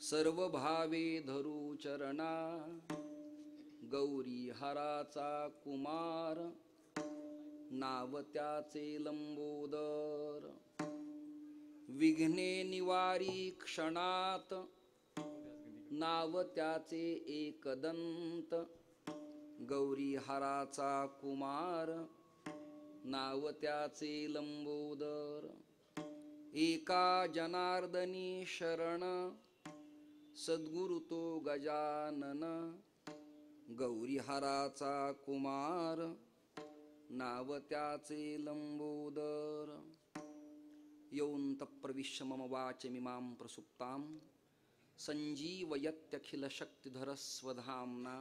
सर्व भावे धरू चरणा गौरी हराचा कुमार नाव त्याचे लंबोदर विघ्ने निवारी क्षणात नाव त्याचे एकदंत गौरी हराचा कुमार नाव त्याचे लंबोदर एका जनार्दनी शरण सद्गुरु तो गजानन गौरी हराचा कुमार नाव त्याचे लंबोदर योऽन्त प्रविश्य मम वाचमिमां प्रसुप्तां सञ्जीवयत्यखिलशक्तिधरस्वधाम्ना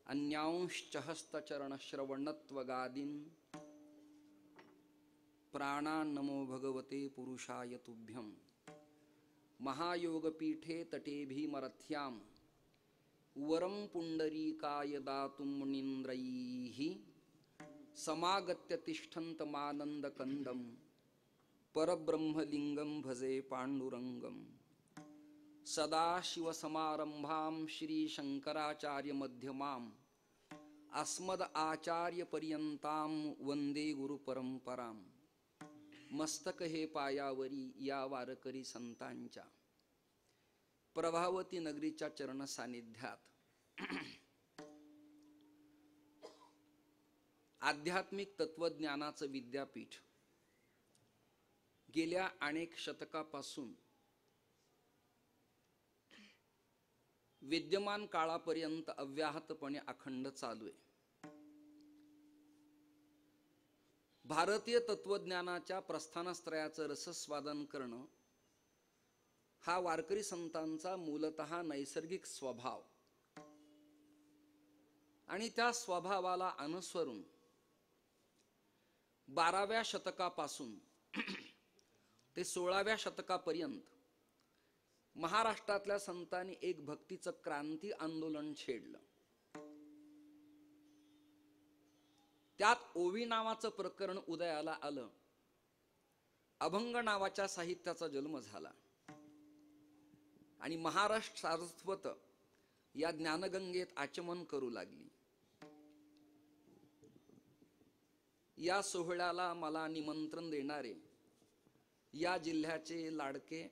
अन्यांश्च हस्तचरणश्रवणत्वगादीन् प्राणान्नमो भगवते पुरुषाय तुभ्यं महायोगपीठे तटे भीमरथ्यां वरं पुण्डरीकाय दातुं मुनीन्द्रैः समागत्य तिष्ठन्तमानन्दकन्दं परब्रह्मलिङ्गं भजे पाण्डुरङ्गं सदाशिवसमारम्भां श्रीशङ्कराचार्यमध्यमाम् अस्मदाचार्यपर्यन्तां वन्दे गुरुपरंपरां मस्तक हे पायावरी या वारकरी संतांच्या प्रभावती नगरीच्या चरण सानिध्यात आध्यात्मिक तत्वज्ञानाचं विद्यापीठ गेल्या अनेक शतकापासून विद्यमान काळापर्यंत अव्याहतपणे अखंड चालू आहे. भारतीय तत्वज्ञानाच्या प्रस्थानत्रयाचं रसस्वादन करणं हा वारकरी संतांचा मूलतः नैसर्गिक स्वभाव आणि त्या स्वभावाला अनुसरून 12व्या शतकापासून ते 16व्या शतकापर्यंत महाराष्ट्रातल्या संतांनी एक भक्तीचं क्रांती आंदोलन छेडलं. त्यात ओवी नावाचं प्रकरण उदयाला आलं. अभंग नावाच्या साहित्याचा जन्म झाला आणि महाराष्ट्र सारस्वत या ज्ञानगंगेत आचमन करू लागली. या सोहळ्याला मला निमंत्रण देणारे या जिल्ह्याचे लाडके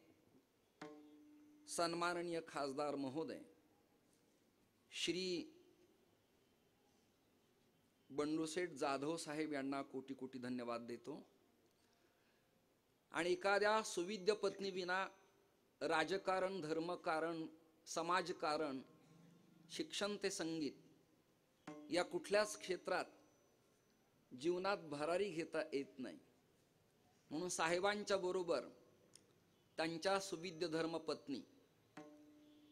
सन्माननीय खासदार महोदय श्री बंडूशेठ जाधव साहेब यांना कोटी कोटी धन्यवाद देतो. आणि एखाद्या सुविद्य पत्नी विना राजकारण, धर्मकारण, समाजकारण, शिक्षण ते संगीत या कुठल्याच क्षेत्रात जीवनात भरारी घेता येत नाही. म्हणून साहेबांच्या बरोबर त्यांच्या सुविद्य धर्मपत्नी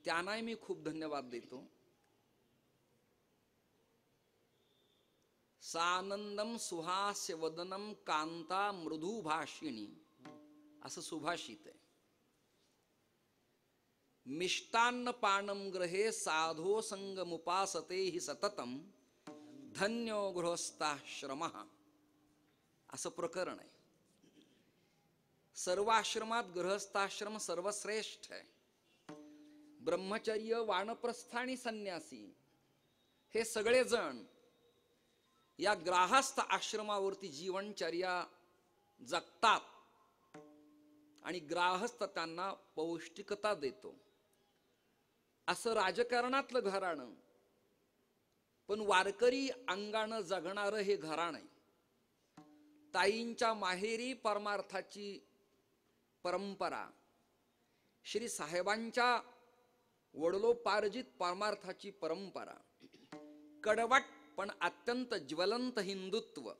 त्यांनाही मी खूप धन्यवाद देतो. सानंदम सुहास्य वदनम कांता मृदू भाषिणी असं सुभाषित आहे. मिष्टान्न पानम ग्रहे साधो संगमुपासते हि सततम धन्यो गृहस्थाश्रमः असं प्रकरण आहे. सर्व आश्रमात गृहस्थाश्रम सर्वश्रेष्ठ आहे. ब्रह्मचर्य, वानप्रस्थ आणि संन्यासी हे सगळे जण या ग्राहस्थ आश्रमावरती जीवनचर्या जगतात आणि ग्राहस्थ त्यांना पौष्टिकता देतो. असं राजकारणातलं घराणं, पण वारकरी अंगानं जगणारं हे घराणं आहे. ताईंच्या माहेरी परमार्थाची परंपरा, श्री साहेबांच्या वडलोपार्जित परमार्थाची परंपरा, कडवट पण अत्यंत ज्वलंत हिंदुत्व,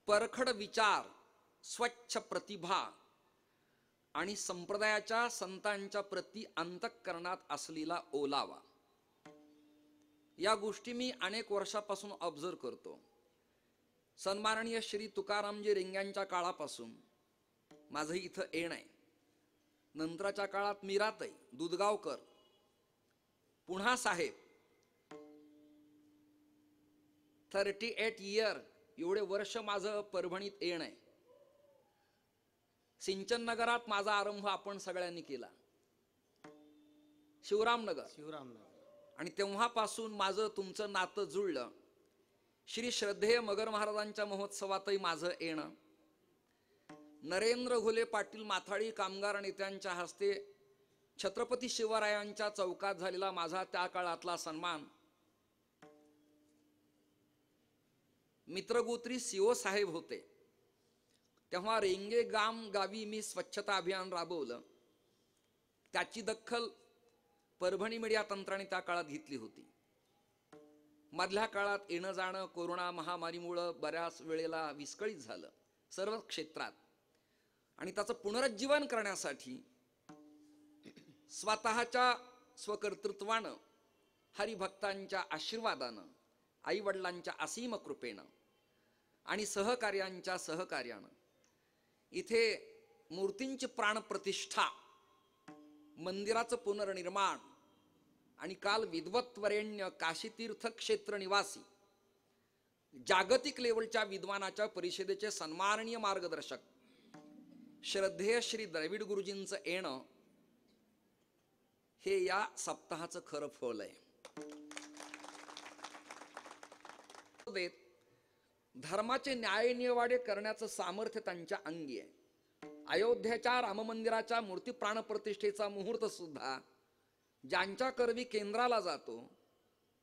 परखड विचार, स्वच्छ प्रतिभा आणि संप्रदायाच्या संतांच्या प्रति अंतःकरणात असलेला ओलावा, या गोष्टी मी अनेक वर्षापासून ऑब्झर्व करतो. सन्माननीय श्री तुकारामजी रेंग्यांच्या काळापासून माझं इथं येणं आहे. नंतरच्या काळात मीराताई, दुधगावकर, पुन्हा साहेब, 38 इयर एवढे वर्ष माझं परभणीत येणं आहे. सिंचन नगरात माझा आरंभ आपण सगळ्यांनी केला. शिवरामनगर. आणि तेव्हापासून माझं तुमचं नातं जुळलं. श्री श्रद्धेय मगर महाराजांच्या महोत्सवातही माझं येणं, नरेंद्र घुले पाटील माथाडी कामगार नेत्यांच्या हस्ते छत्रपती शिवरायांच्या चौकात झालेला माझा त्या काळातला सन्मान, मित्रगोत्री सीओ साहेब होते तेव्हा रेंगे गावी मी स्वच्छता अभियान राबवलं. त्याची दखल परभणी मीडिया तंत्राने त्या काळात घेतली होती. मधल्या काळात येणं जाणं कोरोना महामारीमुळे बऱ्याच वेळेला विस्कळीत झालं सर्व क्षेत्रात. आणि त्याचं पुनरुज्जीवन करण्यासाठी स्वतःच्या स्वकर्तृत्वानं, हरिभक्तांच्या आशीर्वादानं, आई वडिलांच्या असीम कृपेनं आणि सहकार्यांच्या सहकार्यानं इथे मूर्तींची प्राणप्रतिष्ठा, मंदिराचं पुनर्निर्माण आणि काल विद्वत्वरेण्य काशीतीर्थ क्षेत्र निवासी जागतिक लेवलच्या विद्वानाच्या परिषदेचे सन्माननीय मार्गदर्शक श्रद्धेय श्री द्रविड गुरुजींचं येणं हे या सप्ताहाचं खरं फळ आहे. धर्माचे न्यायनिवाडे करण्याचं सामर्थ्य त्यांच्या अंगी आहे. अयोध्येच्या राम मंदिराच्या मूर्ती प्राणप्रतिष्ठेचा मुहूर्त सुद्धा ज्यांच्या करवी केंद्राला जातो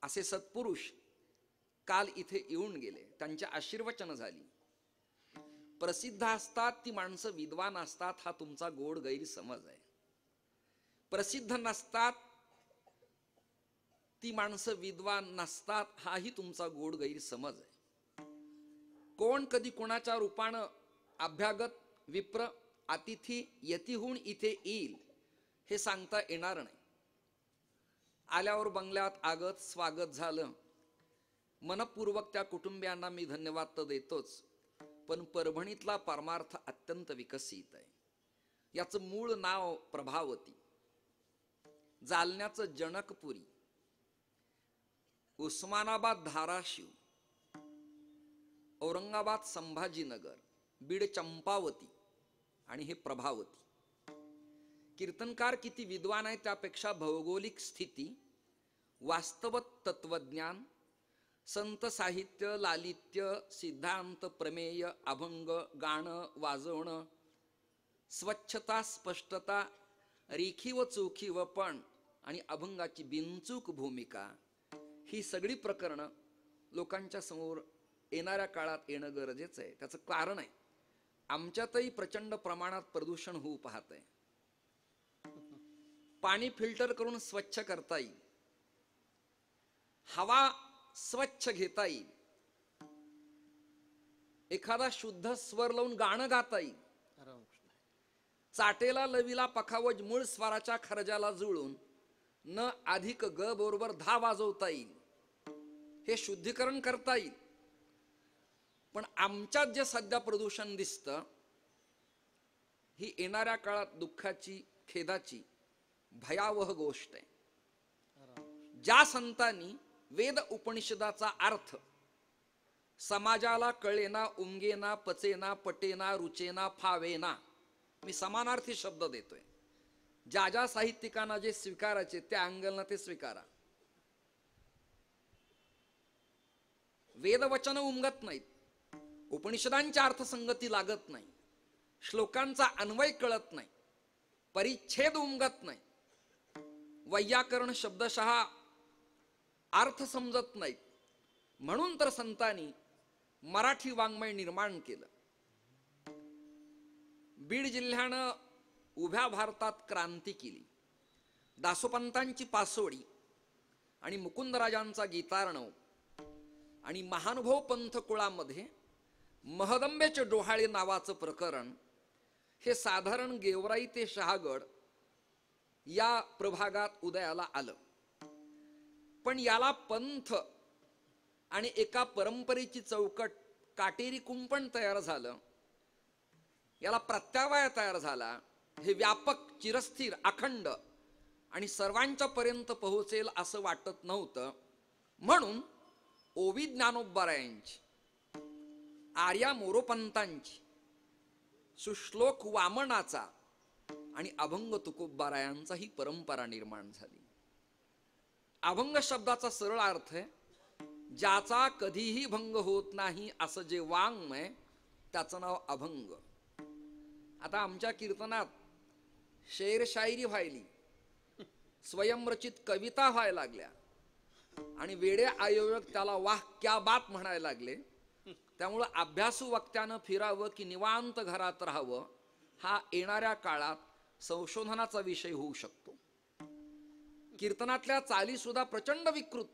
असे सत्पुरुष काल इथे येऊन गेले. त्यांची आशीर्वचन झाली. प्रसिद्ध असतात ती माणसं विद्वान असतात हा तुमचा गोड गैरसमज आहे. प्रसिद्ध नसतात ती माणसं विद्वान नसतात हाही तुमचा गोड गैरसमज आहे. कोण कधी कोणाच्या रूपानं अभ्यागत विप्र अतिथी यतीहून इथे येईल हे सांगता येणार नाही. आल्यावर बंगल्यात आगत स्वागत झालं. मनपूर्वक त्या कुटुंबियांना मी धन्यवाद तर देतोच, पण परभणीतला परमार्थ अत्यंत विकसित आहे. याचं मूळ नाव प्रभावती, जालन्याचं जनकपुरी, उस्मानाबाद धाराशिव, औरंगाबाद संभाजीनगर, बीड चंपावती आणि हे प्रभावती. कीर्तनकार किती विद्वान आहे त्यापेक्षा भौगोलिक स्थिती, वास्तव तत्वज्ञान, संत साहित्य, लालित्य, सिद्धांत, प्रमेय, अभंग, गाणं, वाजवणं, स्वच्छता, स्पष्टता, रेखीव चोखीवपण आणि अभंगाची बिनचूक भूमिका ही सगळी प्रकरणं लोकांच्या समोर येणाऱ्या काळात येणं गरजेचं आहे. त्याचं कारण आहे आमच्यातही प्रचंड प्रमाणात प्रदूषण होऊ पाहत आहे. पाणी फिल्टर करून स्वच्छ करता येईल, हवा स्वच्छ घेता येईल, एखादा शुद्ध स्वर लावून गाणं गाता येईल, चाटेला लवीला पखावज मूळ स्वराच्या खरजाला जुळून न अधिक ग बरोबर धा वाजवता येईल, हे शुद्धीकरण करता येईल. पण आमच्यात जे सध्या प्रदूषण दिसतं ही येणाऱ्या काळात दुःखाची, खेदाची, भयावह गोष्ट आहे. ज्या संतांनी वेद उपनिषदाचा अर्थ समाजाला कळेना, उमगेना, पचेना, पटेना, रुचेना, फावेना, मी समानार्थी शब्द देतोय, ज्या ज्या साहित्यिकांना जे स्वीकारायचे त्या अँगलनं ते स्वीकारा. वेदवचन उमगत नाहीत, उपनिषदांच्या अर्थसंगती लागत नाही, श्लोकांचा अन्वय कळत नाही, परिच्छेद उमगत नाही, वैयाकरण शब्दशः अर्थ समजत नाहीत. म्हणून तर संतांनी मराठी वाङ्मय निर्माण केलं. बीड जिल्ह्यानं उभ्या भारतात क्रांती केली. दासोपंतांची पासोडी आणि मुकुंदराजांचा गीतार्णव आणि महानुभव पंथ कुळामध्ये महदंबेचे डोहाळे नावाचं प्रकरण हे साधारण गेवराई ते शहागड या प्रभागात उदयाला आलं. पण याला पंथ आणि एका परंपरेची चौकट, काटेरी कुंपण तयार झालं, याला प्रत्यावाय तयार झाला. हे व्यापक, चिरस्थिर, अखंड आणि सर्वांच्या पर्यंत पोहोचेल असं वाटत नव्हतं. म्हणून ओवी ज्ञानोबरायांची, आर्या मोरोपंतांची, सुश्लोक वामनाचा आणि अभंग तुकोबारायांचा ही परंपरा निर्माण झाली. अभंग शब्दाचा सरळ अर्थ आहे ज्याचा कधीही भंग होत नाही असं जे वाङ्मय त्याचं नाव अभंग. आता आमच्या कीर्तनात शेर शायरी व्हायली, स्वयंरचित कविता व्हायला लागल्या आणि वेडे आयोजक त्याला वाह क्या बात म्हणायला लागले. त्यामुळं अभ्यासू वक्त्यानं फिरावं की निवांत घरात राहावं हा येणाऱ्या काळात संशोधनाचा विषय होऊ शकतो. कीर्तनातल्या चाली सुद्धा प्रचंड विकृत,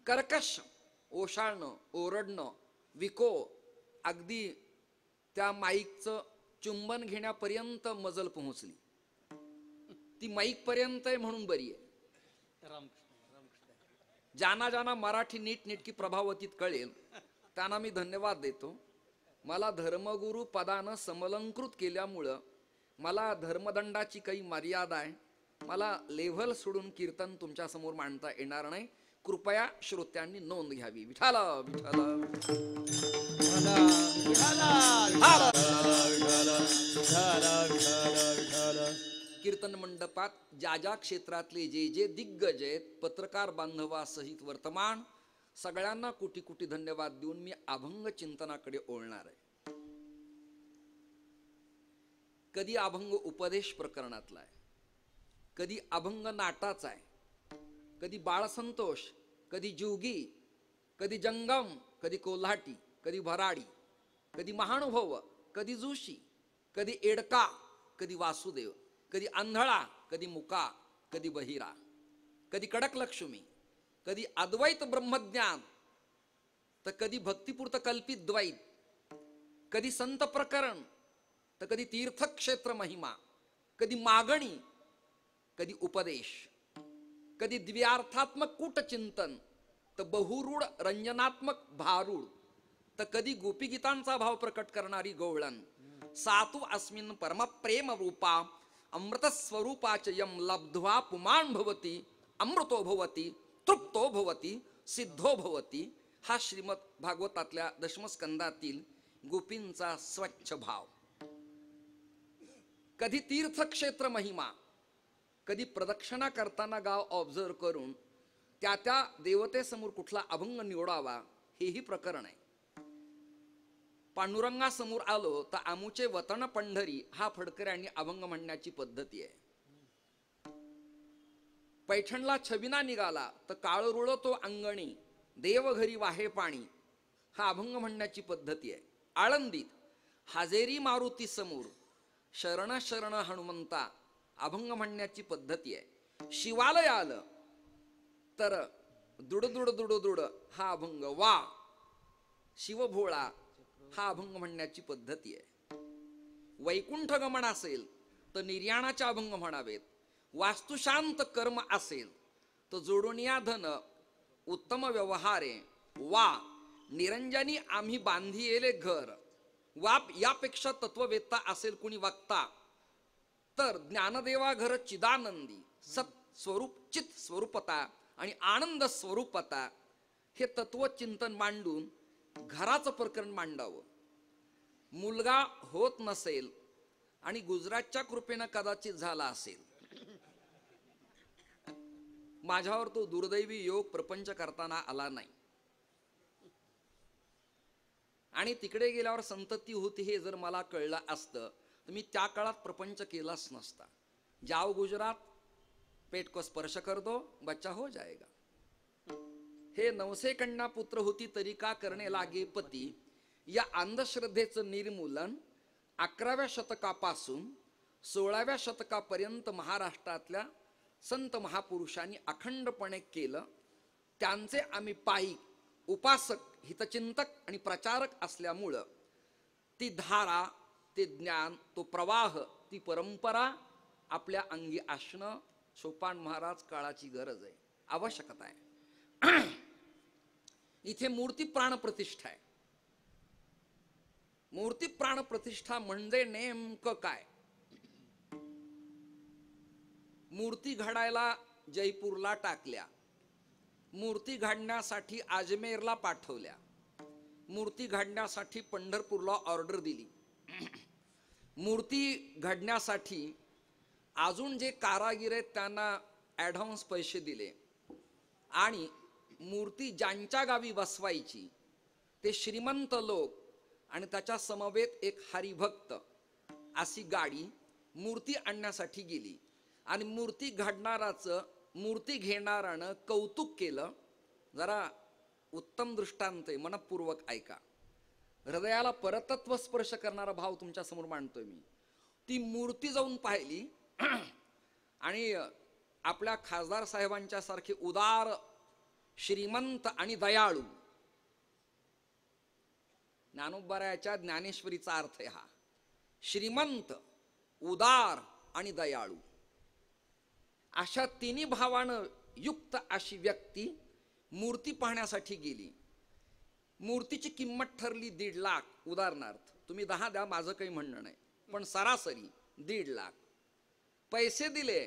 कर्कश, ओशाळणं, ओरडणं, विको, अगदी त्या माईकचं चुंबन घेण्यापर्यंत मजल पोहोचली. ती माईक पर्यंत आहे म्हणून बरी आहे. ज्यांना ज्यांना मराठी नीटनेटकी प्रभावतीत कळेल त्यांना मी धन्यवाद देतो. मला धर्मगुरू पदानं समलंकृत केल्यामुळं मला धर्मदंडाची काही मर्यादा आहे. मला लेव्हल सोडून कीर्तन तुमच्या समोर मांडता येणार नाही. कृपया श्रोत्यांनी नोंद घ्यावी. विठाल विठाल कीर्तन मंडपात ज्या ज्या क्षेत्रातले जे जे दिग्गज आहेत, पत्रकार बांधवासहित वर्तमान, सगळ्यांना कोटी कोटी धन्यवाद देऊन मी अभंग चिंतनाकडे ओळणार आहे. कधी अभंग उपदेश प्रकरणातला आहे, कधी अभंग नाटाचा आहे, कधी बाळसंतोष, कधी जुगी, कधी जंगम, कधी कोल्हाटी, कधी भराडी, कधी महानुभव, कधी जोशी, कधी एडका, कधी वासुदेव, कधी आंधळा, कधी मुका, कधी बहिरा, कधी कडक लक्ष्मी, कधी अद्वैत ब्रह्मज्ञान, तर कधी भक्तिपूर्त कल्पित द्वैत, कधी संत प्रकरण, तर कधी तीर्थक्षेत्र महिमा, कधी मागणी, कधी उपदेश, कधी द्व्यार्थात्मक कूटचिंतन, तर बहुरूढ रंजनात्मक भारूढ, तर कधी गोपीगीतांचा भाव प्रकट करणारी गवळण. सातु अस्मिन् परम प्रेम रूपा अमृत स्वरूपाच यम लब्ध्वा पुमान् भवती अमृतो भवती तृप्तो भवती सिद्धो भवती. हा श्रीमद भागवतातल्या दशमस्कंदातील गोपींचा स्वच्छ भाव. कधी तीर्थक्षेत्र महिमा, कधी प्रदक्षिणा करताना गाव ऑब्झर्व करून त्या त्या देवतेसमोर कुठला अभंग निवडावा हेही प्रकरण आहे. पांडुरंगासमोर आलो तर आमुचे वतन पंढरी हा फडकऱ्यांनी अभंग म्हणण्याची पद्धती आहे. पैठणला छबिना निघाला तर काळ रुळतो अंगणी देवघरी वाहे पाणी हा अभंग म्हणण्याची पद्धती आहे. आळंदीत हाजेरी मारुती समोर शरण शरण हनुमंता अभंग म्हणण्याची पद्धती आहे. शिवालय आलं तर दुड दुड दुड दुड हा अभंग, वा शिवभोळा हा अभंग म्हणण्याची पद्धती आहे. वैकुंठ गमन असेल तर निर्याणाचे अभंग म्हणावेत. वास्तुशांत कर्म असेल तर जोडून या धन उत्तम व्यवहारे, वा निरंजनी आम्ही बांधिले घर, वा यापेक्षा तत्ववेत्ता असेल कुणी वक्ता तर ज्ञानदेवा घर चिदानंदी, सत स्वरूप चित स्वरूपता आणि आनंद स्वरूपता हे तत्वचिंतन मांडून घराचं प्रकरण मांडावं. मुलगा होत नसेल आणि गुजरातच्या कृपेनं कदाचित झाला असेल, माझ्यावर तो दुर्दैवी योग प्रपंच करताना आला नाही आणि तिकडे गेल्यावर संतती होती हे जर मला कळलं असतं तर मी त्या काळात प्रपंच केलाच नसता. जाओ गुजरात, पेट को स्पर्श कर दो, बच्चा हो जाएगा. हे नवसे कन्या पुत्र होती तरी का करणे लागे पती या अंधश्रद्धेचं निर्मूलन 11व्या शतकापासून 16व्या शतकापर्यंत महाराष्ट्रातल्या संत महापुरुषांनी अखंडपणे केलं. त्यांचे आम्ही पायी उपासक, हितचिंतक आणि प्रचारक असल्यामुळं ती धारा, ते ज्ञान, तो प्रवाह, ती परंपरा आपल्या अंगी असणं सोपान महाराज काळाची गरज आहे, आवश्यकता आहे. इथे मूर्ती प्राण प्रतिष्ठा आहे. मूर्ती प्राण प्रतिष्ठा म्हणजे नेमकं काय? मूर्ती घडायला जयपूरला टाकल्या, मूर्ती घडण्यासाठी अजमेरला पाठवल्या, मूर्ती घडण्यासाठी पंढरपूरला ऑर्डर दिली, मूर्ती घडण्यासाठी अजून जे कारागीर आहेत त्यांना ॲडव्हान्स पैसे दिले, आणि मूर्ती ज्यांच्या गावी बसवायची ते श्रीमंत लोक आणि त्याच्या समवेत एक हरिभक्त अशी गाडी मूर्ती आणण्यासाठी गेली आणि मूर्ती घडणाराचं मूर्ती घेणारानं कौतुक केलं. जरा उत्तम दृष्टांत आहे, मनपूर्वक ऐका. हृदयाला परतत्व स्पर्श करणारा भाव तुमच्या समोर मांडतोय मी. ती मूर्ती जाऊन पाहिली आणि आपल्या खासदार साहेबांच्या सारखे उदार, श्रीमंत आणि दयाळू, ज्ञानोबरायाच्या ज्ञानेश्वरीचा अर्थ आहे हा, श्रीमंत, उदार आणि दयाळू, अशा तिन्ही भावानं युक्त अशी व्यक्ती मूर्ती पाहण्यासाठी गेली. मूर्तीची किंमत ठरली 1.5 लाख. उदाहरणार्थ तुम्ही 10 द्या, माझं काही म्हणणं नाही, पण सरासरी 1.5 लाख. पैसे दिले,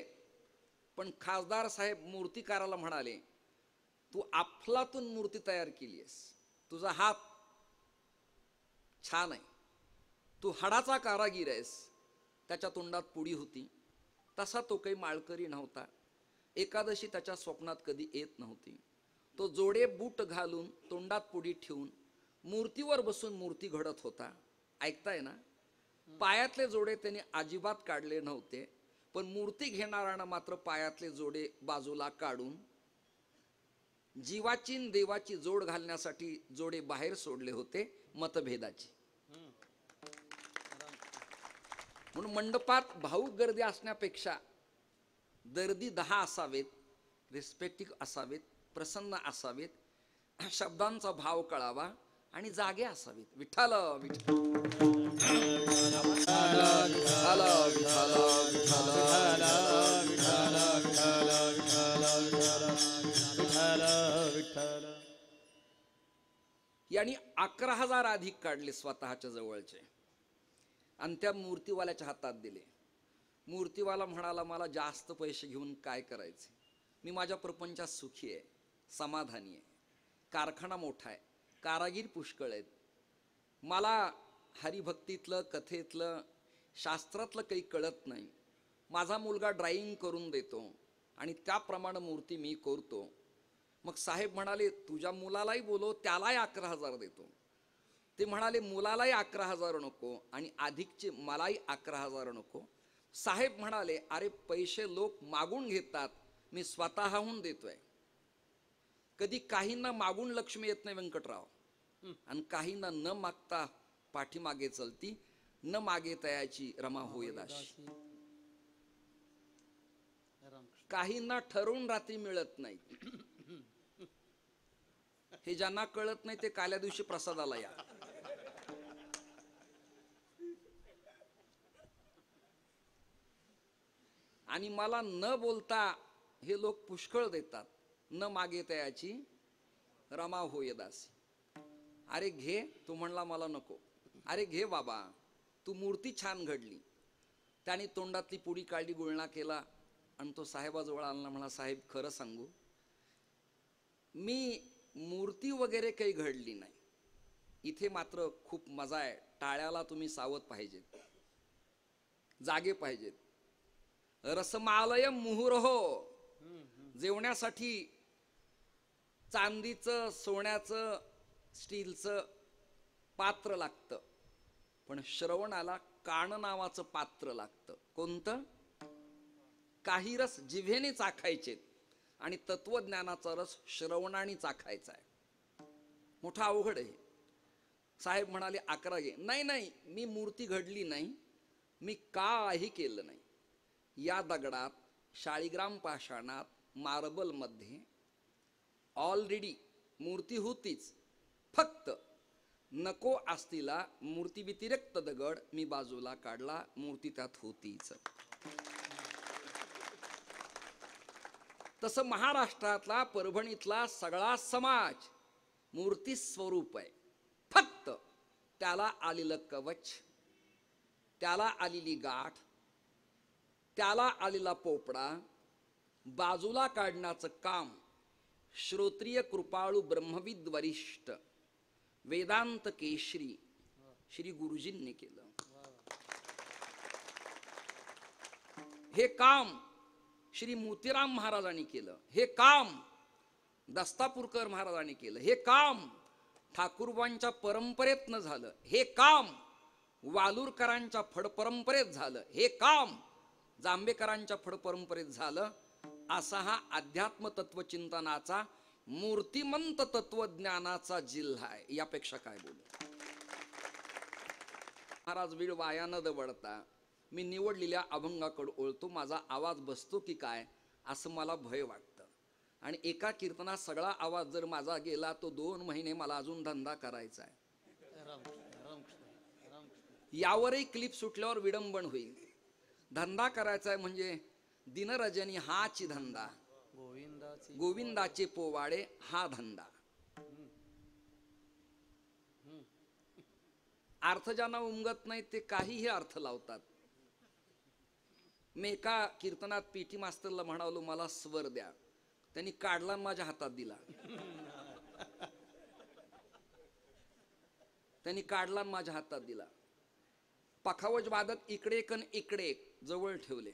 पण खासदार साहेब मूर्तिकाराला म्हणाले, तू अफलातून मूर्ती तयार केली आहेस, तुझा हात छान आहे, तू हाडाचा कारागीर आहेस. त्याच्या तोंडात पुडी होती. तसा तो काही माळकरी नव्हता. एकादशी त्याच्या स्वप्नात कधी येत नव्हती. तो जोडे बूट घालून तोंडात पुडी ठेवून मूर्तीवर बसून मूर्ती घडत होता. ऐकताय ना? पायातले जोडे त्याने अजिबात काढले नव्हते, पण मूर्ती घेणाऱ्यानं मात्र पायातले जोडे बाजूला काढून जीवाची आणि देवाची जोड घालण्यासाठी जोडे बाहेर सोडले होते, मतभेदाची. म्हणून मंडपात भाऊक गर्दी असण्यापेक्षा दर्दी 10 असावेत, रिस्पेक्टिव्ह असावेत, प्रसन्न असावेत, शब्दांचा भाव कळावा आणि जागे असावेत. विठ्ठल विठ्ठल यांनी 11,000 अधिक काढले स्वतःच्या जवळचे आणि त्या मूर्तीवाल्याच्या हातात दिले. मूर्तीवाला म्हणाला, मला जास्त पैसे घेऊन काय करायचे, मी माझ्या प्रपंचात सुखी आहे, समाधानी आहे, कारखाना मोठा आहे, कारागीर पुष्कळ आहेत, मला हरिभक्तीतलं, कथेतलं, शास्त्रातलं काही कळत नाही, माझा मुलगा ड्राइंग करून देतो आणि त्याप्रमाणे मूर्ती मी करतो. मग साहेब म्हणाले, तुझ्या मुलालाही बोलो, त्यालाही 11,000 देतो. ते म्हणाले, मुलालाही 11,000 नको आणि अधिकचे मलाही 11,000 नको. साहेब म्हणाले, अरे पैसे लोक मागून घेतात, मी स्वतःहून देतोय. कधी काहींना मागून लक्ष्मी येत नाही व्यंकटराव, आणि काहींना न मागता पाठीमागे चलती, न मागे तयाची रमा होय दाशी. काहींना ठरवून रात्री मिळत नाही. हे ज्यांना कळत नाही ते काल्या दिवशी प्रसादाला या. आणि मला न बोलता हे लोक पुष्कळ देतात, न मागे तयाची रमा होय दासी. अरे घे, तू म्हणला मला नको. अरे घे बाबा, तू मूर्ती छान घडली. त्याने तोंडातली पुडी काढली, गुळणा केला आणि तो साहेबाजवळ आणला. म्हणला, साहेब खरं सांगू, मी मूर्ती वगैरे काही घडली नाही, इथे मात्र खूप मजा आहे. टाळ्याला तुम्ही सावध पाहिजेत, जागे पाहिजेत. रसमालय मुहुर्हो, जेवण्यासाठी चांदीचं, सोन्याचं, स्टीलचं पात्र लागतं, पण श्रवणाला कान नावाचं पात्र लागतं. कोणतं? काही रस जिव्हेने चाखायचेत आणि तत्वज्ञानाचा रस श्रवणाने चाखायचा आहे. मोठा अवघड आहे. साहेब म्हणाले, 11 घे. नाही नाही, मी मूर्ती घडली नाही, मी काही केलं नाही. या दगडात, शाळीग्राम पाषाणात, मार्बल मध्ये ऑलरेडी मूर्ती होतीच, फक्त नको असतीला मूर्ती व्यतिरिक्त दगड मी बाजूला काढला, मूर्ती त्यात होतीच. तसं महाराष्ट्रातला, परभणीतला सगळा समाज मूर्ती स्वरूप आहे. फक्त त्याला आलेलं कवच, त्याला आलेली गाठ, त्याला आलेला पोपडा बाजूला काढण्याचं काम श्रोत्रिय कृपाळू ब्रह्मविद वरिष्ठ वेदांत केशरी श्री गुरुजींनी केलं. हे काम श्री मोतीराम महाराजांनी केलं. हे काम दस्तापूरकर महाराजांनी केलं. हे काम ठाकूरबांच्या परंपरेतनं झालं. हे काम वालूरकरांच्या फड परंपरेत झालं. हे काम जांभेकरांच्या फड परंपरेत झालं. असा हा अध्यात्म तत्वचिंतनाचा मूर्तिमंत तत्वज्ञानाचा जिल्हा आहे. यापेक्षा काय बोलू. महाराज वेळ वाया न दवडता मी निवडलेल्या अभंगाकडे ओळतो. माझा आवाज बसतो की काय असं मला भय वाटतं. आणि एका कीर्तनात सगळा आवाज जर माझा गेला तो 2 महिने मला अजून धंदा करायचा आहे. यावरही क्लिप सुटल्यावर विडंबन होईल. धंदा करायचा आहे म्हणजे दिनरजनी हाची धंदा, गोविंदाचे पोवाडे हा धंदा. अर्थ ज्यांना उमगत नाही ते काहीही अर्थ लावतात. मी एका कीर्तनात पीटी मास्तरला म्हणालो मला स्वर द्या. त्यांनी काढला माझ्या हातात दिला. त्यांनी काढला माझ्या हातात दिला. पखावज वादक इकडे कन इकडे जवळ ठेवले.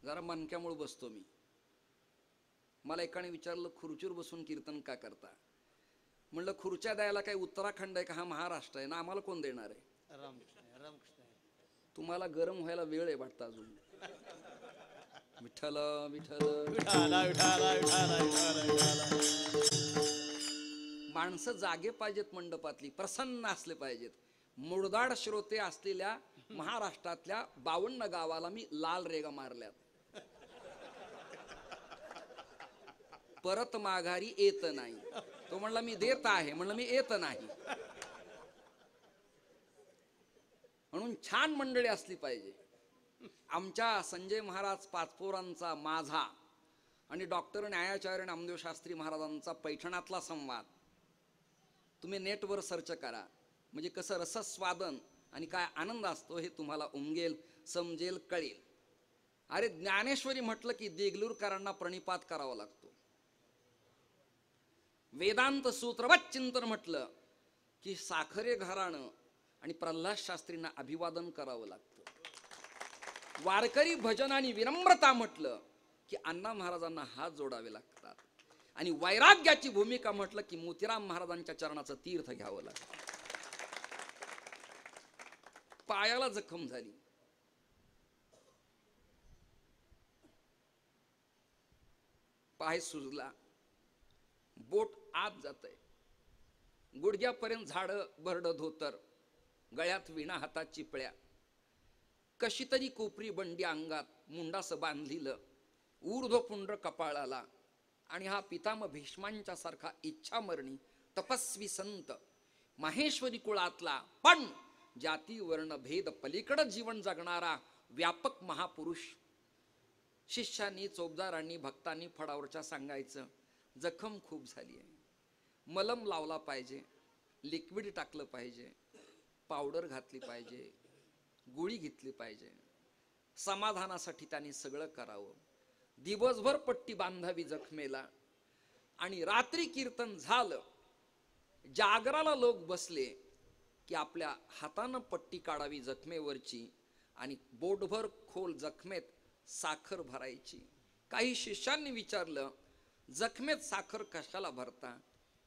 जरा मनक्यामुळे बसतो मी. मला एकाने विचारलं खुर्चीवर बसून कीर्तन का करता. म्हणलं खुर्च्या द्यायला काही उत्तराखंड आहे का, हा महाराष्ट्र आहे ना, आम्हाला कोण देणार आहे. तुम्हाला गरम व्हायला वेळ आहे वाटतं अजून. विठ्ठल विठ्ठल. माणसं जागे पाहिजेत, मंडपातली प्रसन्न असले पाहिजेत. मुडदाड श्रोते असलेल्या महाराष्ट्रातल्या 52 गावाला मी लाल रेगा मारल्यात. परत माघारी येत नाही. तो म्हणला मी देत आहे, म्हणलं मी येत नाही. म्हणून छान मंडळी असली पाहिजे. आमच्या संजय महाराज पाचपोरांचा माझा आणि डॉक्टर न्यायाचार्य नामदेव शास्त्री महाराजांचा पैठणातला संवाद तुम्ही नेटवर सर्च करा. म्हणजे कसं रसस्वादन आणि काय आनंद असतो हे तुम्हाला उमगेल, समजेल, कळेल. अरे ज्ञानेश्वरी म्हटलं की देगलूरकरांना प्रणिपात करावा लागतो. वेदांत सूत्रवत चिंतन म्हटलं की साखरे घराणं आणि प्रल्हाद शास्त्रींना अभिवादन करावं लागतं. वारकरी भजन आणि विनम्रता म्हटलं की अण्णा महाराजांना हात जोडावे लागतात. आणि वैराग्याची भूमिका म्हटलं की मोतीराम महाराजांच्या चरणाचं तीर्थ घ्यावं लागतं. पायाला जखम झाली, पाय सुजला, बोट आत जातंय, गुडघ्यापर्यंत झाडं बरड धोतर, गळ्यात विणा, हातात चिपळ्या, कशी तरी कोपरी बंडी अंगात, मुंडास बांधलेलं, ऊर्ध्वपुंड्र कपाळाला. आणि हा पितामह भीष्मांच्या सारखा इच्छामरणी तपस्वी संत, माहेश्वरी कुळातला पण जाती वर्ण भेद पलीकडे जीवन जगणारा व्यापक महापुरुष. शिष्यांनी, चोपदारांनी, भक्तांनी फडावरच्या सांगायचं जखम खूप झाली आहे, मलम लावला पाहिजे, लिक्विड टाकलं पाहिजे, पावडर घातली पाहिजे, गोळी घेतली पाहिजे. समाधानासाठी त्यांनी सगळं करावं. दिवसभर पट्टी बांधावी जखमेला. आणि रात्री कीर्तन झालं, जागराला लोक बसले की आपल्या हातानं पट्टी काढावी जखमेवरची आणि बोटभर खोल जखमेत साखर भरायची. काही शिष्यांनी विचारलं जखमेत साखर कशाला भरता.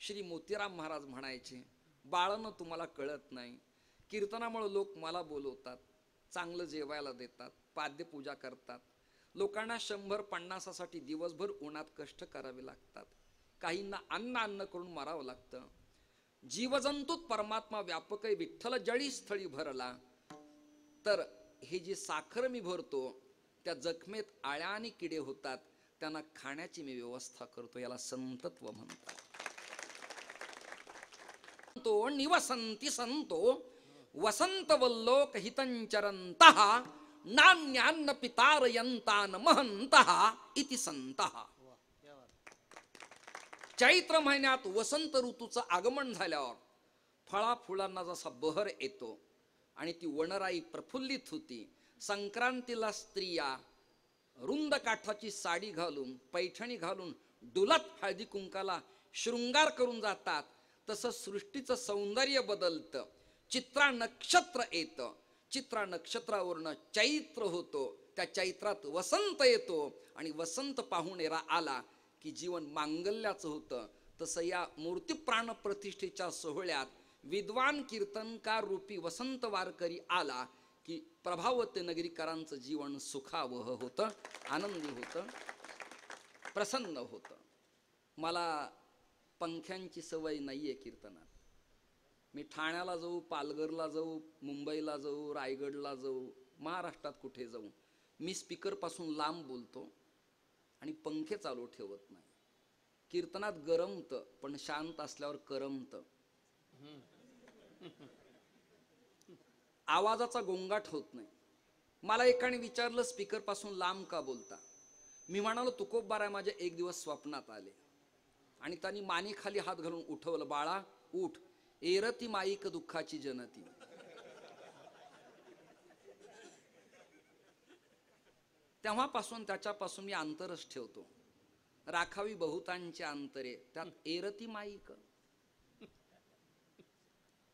श्री मोतीराम महाराज म्हणायचे बाळानं तुम्हाला कळत नाही, कीर्तनामुळे लोक मला बोलवतात, चांगलं जेवायला देतात, पाद्यपूजा करतात. लोकांना 100-50 दिवसभर उन्हात कष्ट करावे लागतात. काहींना अन्न करून मरावं लागतं. जीवजंतूत परमात्मा व्यापक आहे, विठ्ठल जळी स्थळी भरला. तर हे जी साखर मी भरतो त्या जखमेत आळ्या आणि किडे होतात, त्यांना खाण्याची मी व्यवस्था करतो. याला संतत्व म्हणतात. तो निवसंती संतो वसंत वल्लोक हितंचरंतः नान्यान्न पितारयंतान महंतः इति संतः. चैत्र महिन्यात वसंत ऋतूचं आगमन झाल्यावर फळा फुलांना जसा बहर येतो आणि ती वनराई प्रफुल्लित होती. संक्रांतीला स्त्रिया रुंद काठाची साडी घालून, पैठणी घालून डुलत हळदी कुंकाला शृंगार करून जातात. तसं सृष्टीचं सौंदर्य बदलतं. चित्रा नक्षत्र येतं, चित्रा नक्षत्रावरनं चैत्र होतो, त्या चैत्रात वसंत येतो आणि वसंत पाहुणेरा आला की जीवन मांगल्याचं होतं. तसं या मूर्ती प्राण प्रतिष्ठेच्या सोहळ्यात विद्वान कीर्तनकार रूपी वसंत वारकरी आला की प्रभावती नगरीकरांचं जीवन सुखावह होतं, आनंदी होतं, प्रसन्न होतं. मला पंख्यांची सवय नाहीये कीर्तनात. मी ठाण्याला जाऊ, पालघरला जाऊ, मुंबईला जाऊ, रायगडला जाऊ, महाराष्ट्रात कुठे जाऊ, मी स्पीकरपासून लांब बोलतो आणि पंखे चालू ठेवत नाही. कीर्तनात गरमतं, पण शांत असल्यावर करमतं. आवाजाचा गोंगाट होत नाही. मला एकाने विचारलं, स्पीकरपासून लांब का बोलता? मी म्हणालो, तुकोबाराय माझ्या एक दिवस स्वप्नात आले आणि त्यांनी माने खाली हात घालून उठवलं, बाळा उठ, एरती माईक दुःखाची जनती. तेव्हापासून त्याच्यापासून मी अंतरच ठेवतो. राखावी बहुतांचे अंतरे, त्यात एरती माईक.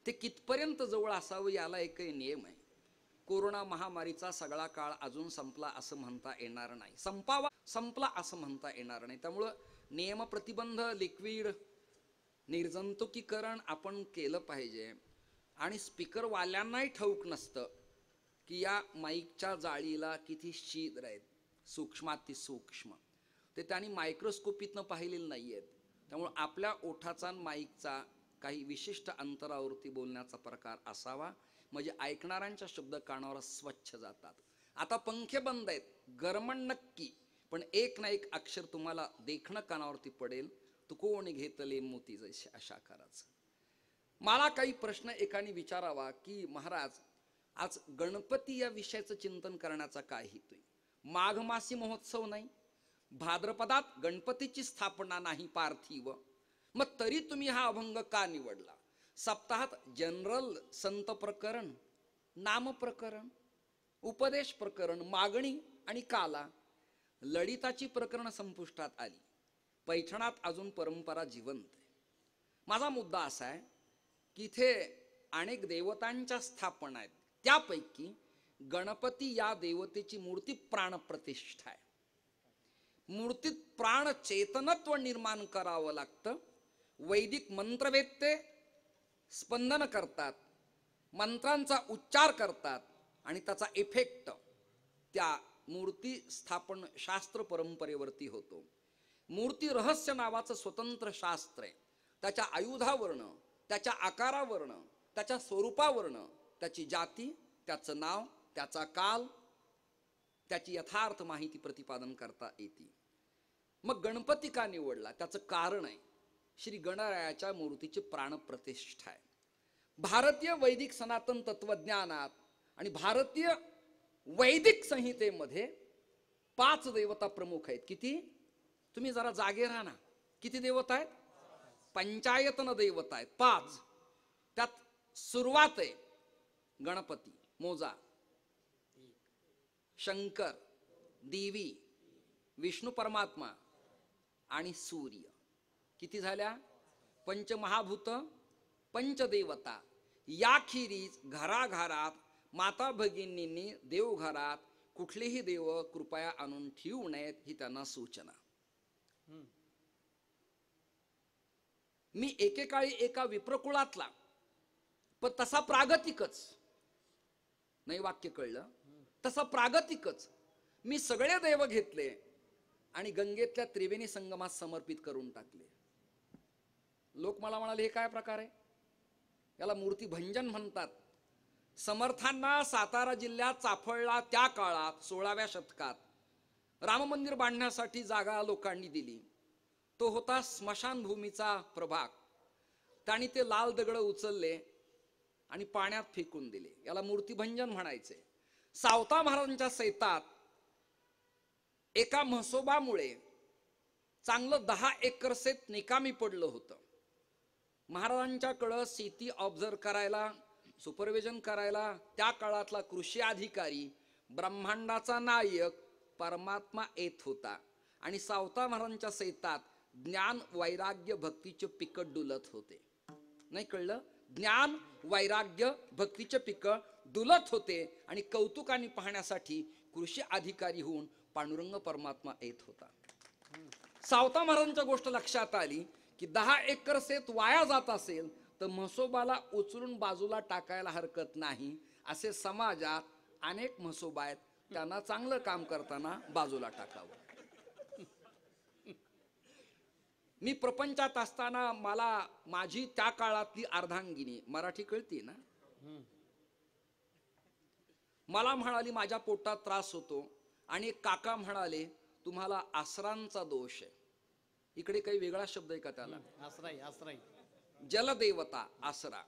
ते कितपर्यंत जवळ असावं याला एकही नियम आहे. कोरोना महामारीचा सगळा काळ अजून संपला असं म्हणता येणार नाही, संपला असं म्हणता येणार नाही. त्यामुळं नियम प्रतिबंध, लिक्विड, निर्जंतुकीकरण आपण केलं पाहिजे. आणि स्पीकरवाल्यांनाही ठाऊक नसतं की या माईकच्या जाळीला किती छिद्र आहेत, सूक्ष्माती सूक्ष्म. ते त्यांनी मायक्रोस्कोपीतनं पाहिलेलं नाही आहेत. त्यामुळे आपल्या ओठाचा माईकचा काही विशिष्ट अंतरावरती बोलण्याचा प्रकार असावा, म्हणजे ऐकणाऱ्यांच्या शब्द कानावर स्वच्छ जातात. आता पंखे बंद आहेत, गरमण नक्की, पण एक ना एक अक्षर तुम्हाला देखणं कानावरती पडेल, तू कोण घेतले मोती जैसे अशाकाराचं. मला काही प्रश्न एकाने विचारावा की महाराज, आज गणपती या विषयाचं चिंतन करण्याचा काय हेतू आहे? माघ मासी महोत्सव नाही, भाद्रपदात गणपतीची स्थापना नाही पार्थिव, मग तरी तुम्ही हा अभंग का निवडला? सप्ताहात जनरल संत प्रकरण, नाम प्रकरण, उपदेश प्रकरण, मागणी आणि काला, ललिताची प्रकरण संपुष्टात आली, पैठणात अजून परंपरा जिवंत आहे. माझा मुद्दा असा आहे की इथे अनेक देवतांच्या स्थापना आहेत, त्यापैकी गणपती या देवतेची मूर्ती प्राणप्रतिष्ठा आहे. मूर्तीत प्राण चेतनत्व निर्माण करावं लागतं. वैदिक मंत्रवेत्ते स्पंदन करतात, मंत्रांचा उच्चार करतात आणि त्याचा इफेक्ट त्या मूर्ती स्थापन शास्त्र परंपरेवरती होतो. मूर्ती रहस्य नावाचं स्वतंत्र शास्त्र आहे. त्याच्या आयुधावरनं, त्याच्या आकारावरनं, त्याच्या स्वरूपावरनं त्याची जाती, त्याचं नाव, त्याचा काल, त्याची यथार्थ माहिती प्रतिपादन करता येते. मग गणपती का निवडला? त्याचं कारण आहे, श्री गणरायाच्या मूर्तीची प्राणप्रतिष्ठा आहे. भारतीय वैदिक सनातन तत्वज्ञानात आणि भारतीय वैदिक संहितेमध्ये 5 देवता प्रमुख आहेत. किती? तुम्ही जरा जागे राहा ना. किती देवता आहेत? पंचायतन देवता आहेत 5. त्यात सुरुवात आहे गणपती, मोजा, शंकर, देवी, विष्णू परमात्मा आणि सूर्य. किती झाल्या? पंचमहाभूत, पंचदेवता. याखेरीज घराघरात माता भगिनींनी देवघरात कुठलेही देव कृपया आणून ठेवू नयेत ही त्यांना सूचना. मी एकेकाळी एका विप्रकुळातला, पण तसा प्रागतिकच नाही, वाक्य कळलं, तसा प्रागतिकच मी सगळे देव घेतले आणि गंगेतल्या त्रिवेणी संगमात समर्पित करून टाकले. लोक मला म्हणाले, हे काय प्रकार आहे? याला मूर्ती भंजन म्हणतात. समर्थांना सातारा जिल्ह्यात चाफळला त्या काळात 16व्या शतकात राम मंदिर बांधण्यासाठी जागा लोकांनी दिली. तो होता स्मशानभूमीचा प्रभाग. त्यांनी ते लाल दगड उचलले आणि पाण्यात फेकून दिले. याला मूर्तीभंजन म्हणायचे. सावता महाराजांच्या सैतात एका म्हसोबामुळे चांगलं 10 एकर शेत निकामी पडलं होतं. महाराजांच्याकडं शेती ऑब्झर्व करायला, सुपरविजन करायला त्या काळातला कृषी अधिकारी, ब्रह्मांडाचा नायक परमात्मा येत होता आणि सावता महाराजांच्या सैतात ज्ञान वैराग्य भक्तीचे पिकं डुलत होते. नाही कळलं? ज्ञान वैराग्य भक्तीचे पिकं डुलत होते आणि कौतुकाने पाहण्यासाठी कृषी अधिकारी होऊन पांडुरंग परमात्मा येत होता. सावता महाराजांच्या गोष्ट लक्षात आली की 10 एकर शेत वाया जात असेल तर म्हसोबाला उचलून बाजूला टाकायला हरकत नाही. असे समाजात अनेक म्हसोबा आहेत, त्यांना चांगलं काम करताना बाजूला टाकावं. मी प्रपंचात असताना मला माझी त्या काळातली अर्धांगिनी, मराठी कळती ना, मला म्हणाली माझ्या पोटात त्रास होतो आणि एक काका म्हणाले तुम्हाला आसरांचा दोष आहे. इकडे काही वेगळा शब्द आहे का त्याला? आसराई. आसराई जलदेवता आसरा.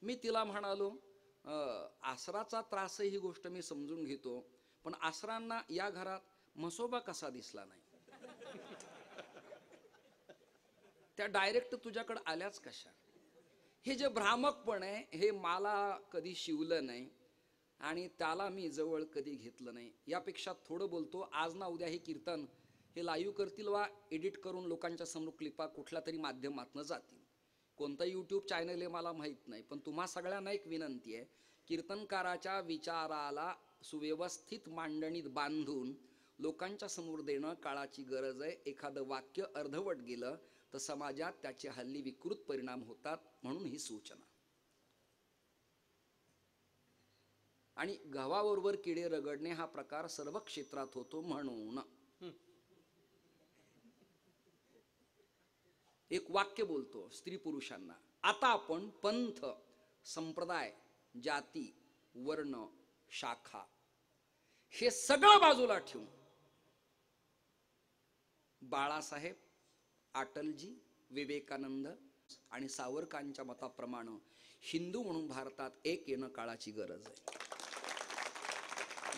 मी तिला म्हणालो आसराचा त्रास ही गोष्ट मी समजून घेतो, पण आसरांना या घरात म्हसोबा कसा दिसला नाही? त्या डायरेक्ट तुझ्याकडे आल्याच कशा? हे जे भ्रामकपण आहे हे मला कधी शिवलं नाही आणि त्याला मी जवळ कधी घेतलं नाही. यापेक्षा थोडं बोलतो. आज ना उद्या हे कीर्तन हे लाईव्ह करतील वा एडिट करून लोकांच्या समोर क्लिपा कुठल्या तरी माध्यमातून जातील. कोणता यूट्यूब चॅनल आहे मला माहीत नाही, पण तुम्हा सगळ्यांना एक विनंती आहे, कीर्तनकाराच्या विचाराला सुव्यवस्थित मांडणीत बांधून लोकांच्या समोर देणं काळाची गरज आहे. एखादं वाक्य अर्धवट गेलं तर समाजात त्याचे हल्ली विकृत परिणाम होतात, म्हणून ही सूचना. आणि गव्हाबरोबर किडे रगडणे हा प्रकार सर्व क्षेत्रात होतो. म्हणून एक वाक्य बोलतो स्त्री पुरुषांना, आता आपण पंथ, संप्रदाय, जाती, वर्ण, शाखा हे सगळं बाजूला ठेवून बाळासाहेब, अटलजी, विवेकानंद आणि सावरकरांच्या मताप्रमाणे हिंदू म्हणून भारतात एक येणं काळाची गरज आहे.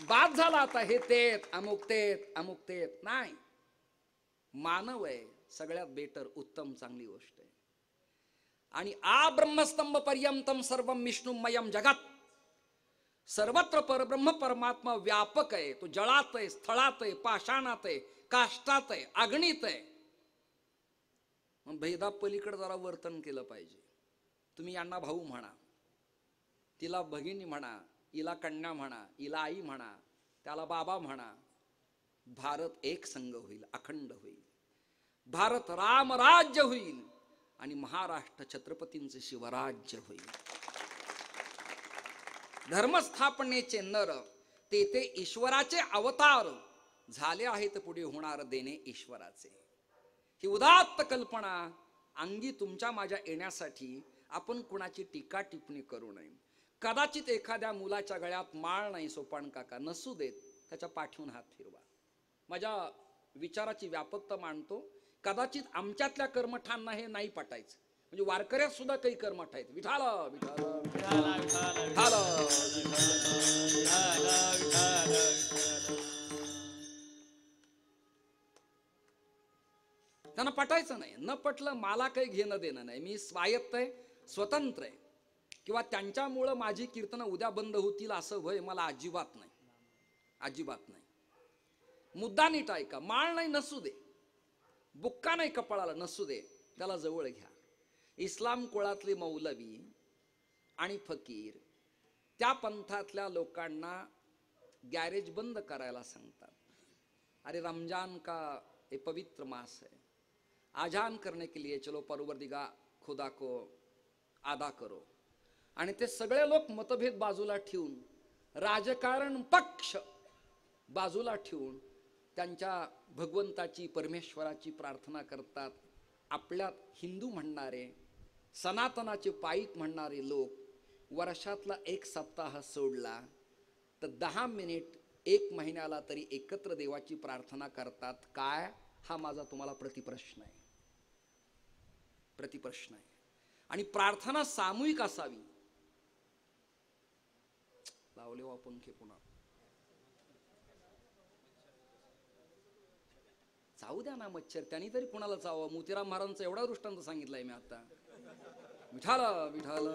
बाद झाला आता हे तेत अमुक तेत अमुक तेत नाही. मानव आहे सगळ्यात बेटर, उत्तम, चांगली गोष्ट आहे. आणि आ ब्रह्मस्तंभ पर्यंतम सर्वम विष्णुमयम जगत, सर्वत्र परब्रह्म परमात्मा व्यापक आहे. तो जळात आहे, स्थळात आहे, पाषाणात आहे, काष्टात आहे, अग्नीत आहे. मग भेदा पलीकडे जरा वर्तन केलं पाहिजे. तुम्ही यांना भाऊ म्हणा, तिला भगिनी म्हणा, हिला कन्या म्हणा, हिला आई म्हणा, त्याला बाबा म्हणा. भारत एक संघ होईल, अखंड होईल. भारत रामराज्य होईल आणि महाराष्ट्र छत्रपतींचे शिवराज्य होईल. धर्मस्थापनेचे नर तेथे ईश्वराचे अवतार झाले आहेत, पुढे होणार देणे ईश्वराचे. ही उदात्त कल्पना अंगी तुमच्या माझ्या येण्यासाठी आपण कुणाची टीका टिप्पणी करू नये. कदाचित एखाद्या मुलाच्या गळ्यात माळ नाही, सोपान काका नसू देत, त्याच्या पाठीवून हात फिरवा. माझ्या विचाराची व्यापकता मांडतो. कदाचित आमच्यातल्या कर्मठांना हे नाही पटायचं, म्हणजे वारकऱ्यात सुद्धा काही कर्मठ आहेत. विठाल विठाल विठाल. त्यांना पटायचं नाही. न पटलं मला काही घेणं देणं नाही. मी स्वायत्त आहे, स्वतंत्र आहे. किंवा त्यांच्यामुळं माझी कीर्तनं उद्या बंद होतील असं भय मला अजिबात नाही, अजिबात नाही. मुद्दा नीट ऐका. माळ नाही नसू दे, बुक्का नाही कपाळाला नसू दे, त्याला जवळ घ्या. इस्लाम कुळातले मौलवी आणि फकीर त्या पंथातल्या लोकांना गॅरेज बंद करायला सांगतात. अरे रमजान का ये पवित्र मास है, आजान करने के लिए चलो परवरदिगा खुदा को अदा करो. आणि ते सगळे लोक मतभेद बाजूला ठेवून, राजकारण पक्ष बाजूला ठेवून त्यांच्या भगवंताची, परमेश्वराची प्रार्थना करतात. आपल्यात हिंदू म्हणणारे, सनातनाचे पाईक म्हणणारे लोक वर्षातला एक सप्ताह सोडला तर 10 मिनिट 1 महिन्याला तरी एकत्र देवाची प्रार्थना करतात. काय? हा माझा तुम्हाला प्रतिप्रश्न आहे, प्रतिप्रश्न आहे. आणि प्रार्थना सामूहिक असावी. लावले वा पंखे पुन्हा. चावू द्या ना मच्छर, त्यांनी तरी कुणाला चावावं. मोतीराम महाराजांचा एवढा दृष्टांत सांगितलाय मी आता. विठाल विठाल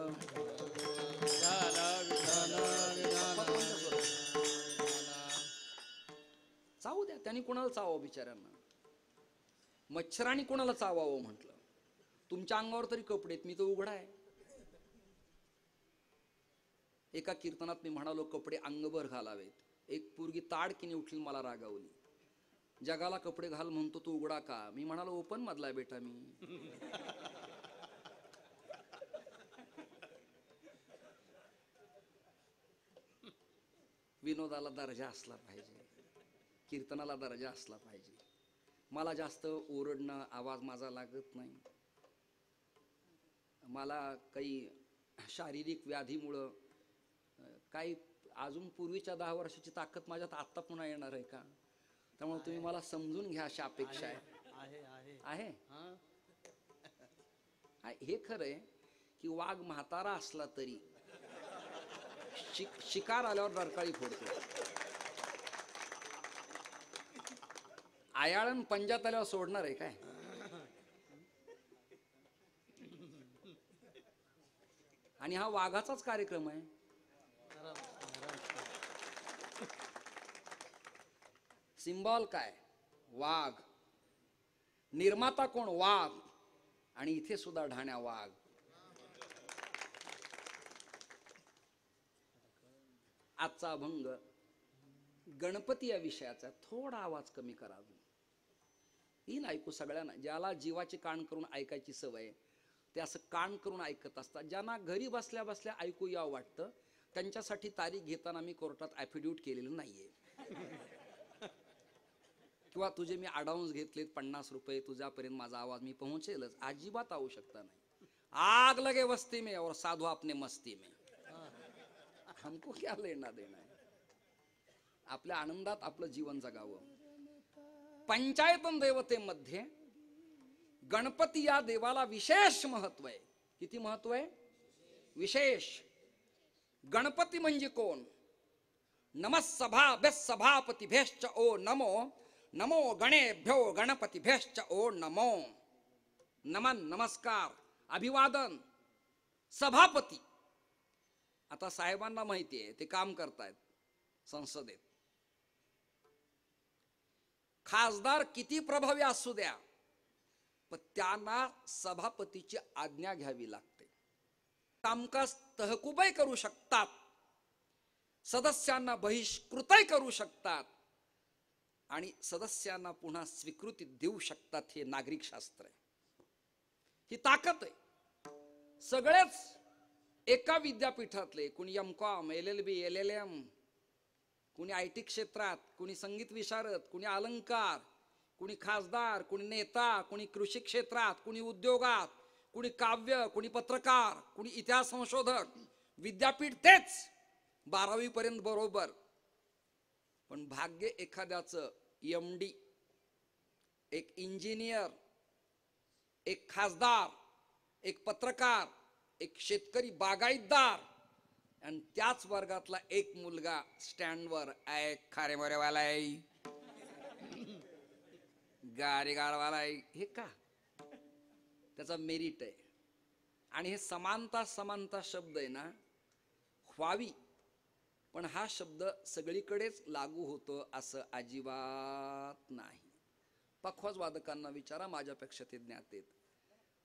चावू द्या, त्यांनी कुणाला चावावं बिचाऱ्यांना. मच्छरांनी कुणाला चावावं म्हटलं. तुमच्या अंगावर तरी कपडे आहेत, मी तो उघडा आहे. एका कीर्तनात मी म्हणालो कपडे अंगभर घालावेत. एक पोरगी ताडकीने उठली, मला रागावली. जगाला कपडे घाल म्हणतो तू उघडा का? मी म्हणालो ओपन मधला बेटा मी. विनोदाला दर्जा असला पाहिजे, कीर्तनाला दर्जा असला पाहिजे. मला जास्त ओरडणं, आवाज माझा लागत नाही. मला काही शारीरिक व्याधीमुळं काही अजून पूर्वीच्या 10 वर्षाची ताकद माझ्यात आत्ता पुन्हा येणार आहे का? त्यामुळे तुम्ही मला समजून घ्या अशी अपेक्षा आहे. हे खरंय की वाघ म्हातारा असला तरी शिकार आल्यावर डरकाळी फोडतो. आयाळन पंजात आल्यावर सोडणार आहे काय? आणि हा वाघाचाच कार्यक्रम आहे. सिंबॉल काय? वाघ. निर्माता कोण? वाघ. आणि इथे सुद्धा ढाण्या वाघ. आजचा अभंग गणपती या विषयाचा थोडा आवाज कमी करा. येईल ऐकू सगळ्यांना. ज्याला जीवाची कान करून ऐकायची सवय ते असं कान करून ऐकत असतात. ज्यांना घरी बसल्या बसल्या ऐकू यावं वाटतं त्यांच्यासाठी तारीख घेताना मी कोर्टात ॲफिडेव्हिट केलेलं नाहीये. किंवा तुझे मी अडाउन्स घेतलेत 50 रुपये, तुझ्यापर्यंत माझा आवाज मी पोहोचेलच, अजिबात आवश्यकता नाही. आग लगे वस्ती में और साधू आपने मस्ती में, हमको क्या लेना देना है. आपल्या आनंदात आपलं जीवन जगावं. पंचायतन देवतेमध्ये गणपती या देवाला विशेष महत्व आहे. किती महत्व आहे? विशेष. गणपती म्हणजे कोण? नमस्सभाभ्यः ओ नमो, नमो गणेभ्यो गणपतिभ्यश्च ओ नमो. नमन, नमस्कार, अभिवादन. सभापती. आता साहेबांना माहिती आहे ते काम करतायत संसदेत. खासदार किती प्रभावी असू द्या पण त्यांना सभापतीची आज्ञा घ्यावी लागते. कामकाज तहकुबही करू शकतात, सदस्यांना बहिष्कृतही करू शकतात आणि सदस्यांना पुन्हा स्वीकृती देऊ शकतात. हे नागरिक शास्त्र आहे. ही ताकद आहे. सगळेच एका विद्यापीठातले, कुणी MCOM, LLB, LLM, कुणी IT क्षेत्रात, कुणी संगीत विशारद, कुणी अलंकार, कुणी खासदार, कुणी नेता, कुणी कृषी क्षेत्रात, कुणी उद्योगात, कुणी काव्य, कुणी पत्रकार, कुणी इतिहास संशोधक. विद्यापीठ तेच 12वी पर्यंत बरोबर. पण भाग्य एखाद्याचं MD, एक इंजिनियर, एक खासदार, एक पत्रकार, एक शेतकरी बागायतदार आणि त्याच वर्गातला एक मुलगा स्टँडवर एक खारे मोरेवाला आहे, गाडी गाडवाला आहे. हे का? त्याचा मेरिट आहे. आणि हे समानता समानता शब्द आहे ना, व्हावी, पण हा शब्द सगळीकडेच लागू होतो असं अजिबात नाही. पखवाज वादकांना विचारा, माझ्यापेक्षा ते ज्ञात आहेत.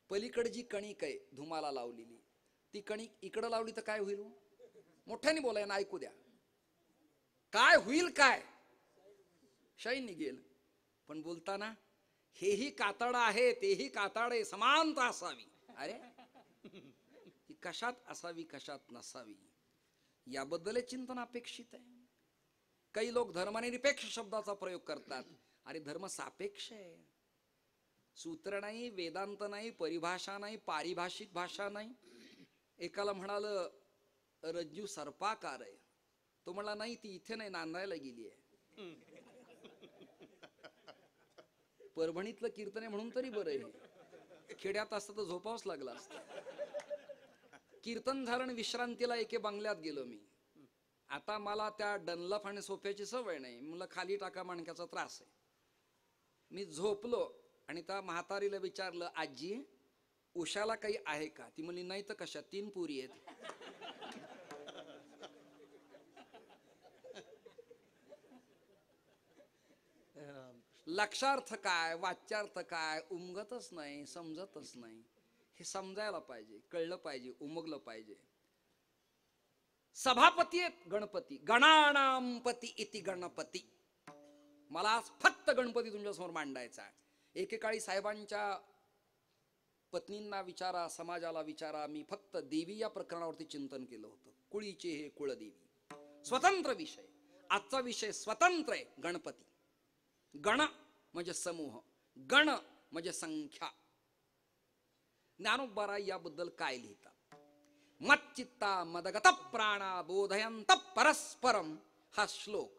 पलीकडे जी कणिक आहे धुमाला लावलेली, ती कणिक इकडं लावली तर काय होईल? मोठ्याने बोलाय ना, ऐकू द्या. काय होईल? काय शाई निघेल. पण बोलताना हेही कातड आहे, तेही कातड आहे, समानता असावी. अरे ती कशात असावी, कशात नसावी याबद्दल चिंतन अपेक्षित आहे. काही लोक धर्मनिरपेक्ष शब्दाचा प्रयोग करतात. अरे धर्म सापेक्ष आहे. सूत्र नाही, वेदांत नाही, परिभाषा नाही, पारिभाषिक भाषा नाही. एकाला म्हणालं रज्जू सर्पाकार आहे, तो म्हणला नाही ती इथे नाही, नांदायला गेली आहे. परभणीतलं कीर्तन आहे म्हणून तरी बरं आहे, खेड्यात असतं तर झोपावंच लागलं असतं. कीर्तन झालं, विश्रांतीला एके बंगल्यात गेलो मी. आता मला त्या डनलफ आणि सोफ्याची सवय नाही. मला खाली टाका मणक्याचा त्रास आहे. मी झोपलो आणि त्या म्हातारीला विचारलं, आजी उशाला काही आहे का? ती म्हणली नाही तर कशा, 3 पुरी आहेत. लक्षार्थ काय, वाच्यार्थ काय उमगतच नाही, समजतच नाही. हे समजायला पाहिजे, कळलं पाहिजे, उमगलं पाहिजे. सभापती आहेत गणपती. गणानाम पती इति गणपती. मला आज फक्त गणपती तुमच्यासमोर मांडायचा आहे. एकेकाळी साहेबांच्या पत्नींना विचारा, समाजाला विचारा, मी फक्त देवी या प्रकरणावरती चिंतन केलं होतं. कुळीचे हे कुळदेवी, स्वतंत्र विषय. आजचा विषय स्वतंत्र आहे, गणपती. गण म्हणजे समूह, गण म्हणजे संख्या. ज्ञानोबाराय याबद्दल काय लिहितात? मच्चित्ता मदगत प्राणा बोधयंत परस्परम, हा श्लोक,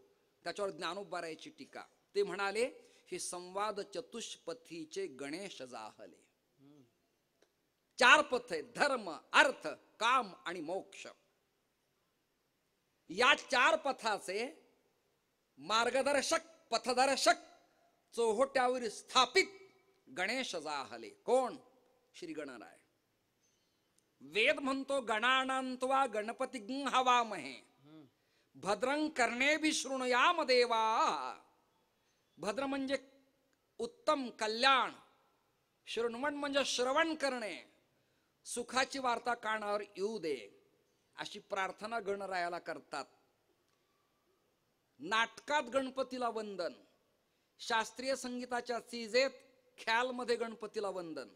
त्याच्यावर ज्ञानोबारायची टीका. ते म्हणाले, हे संवाद चतुष्पथीचे गणेश जाहले. 4 पथ आहेत, धर्म, अर्थ, काम आणि मोक्ष. या 4 पथाचे मार्गदर्शक, पथदर्शक, चोहोट्यावर स्थापित गणेश जाहले. कोण? श्री गणराय. वेद म्हणतो, गणानांत्वा गणपती हवामहे भद्रं कर्णेभि शृणुयाम देवा. भद्र म्हणजे उत्तम, कल्याण. शृण्वण म्हणजे श्रवण करणे, सुखाची वार्ता कानावर येऊ दे, अशी प्रार्थना गणरायाला करतात. नाटकात गणपतीला वंदन, शास्त्रीय संगीताच्या चीजेत, ख्यालमध्ये गणपतीला वंदन,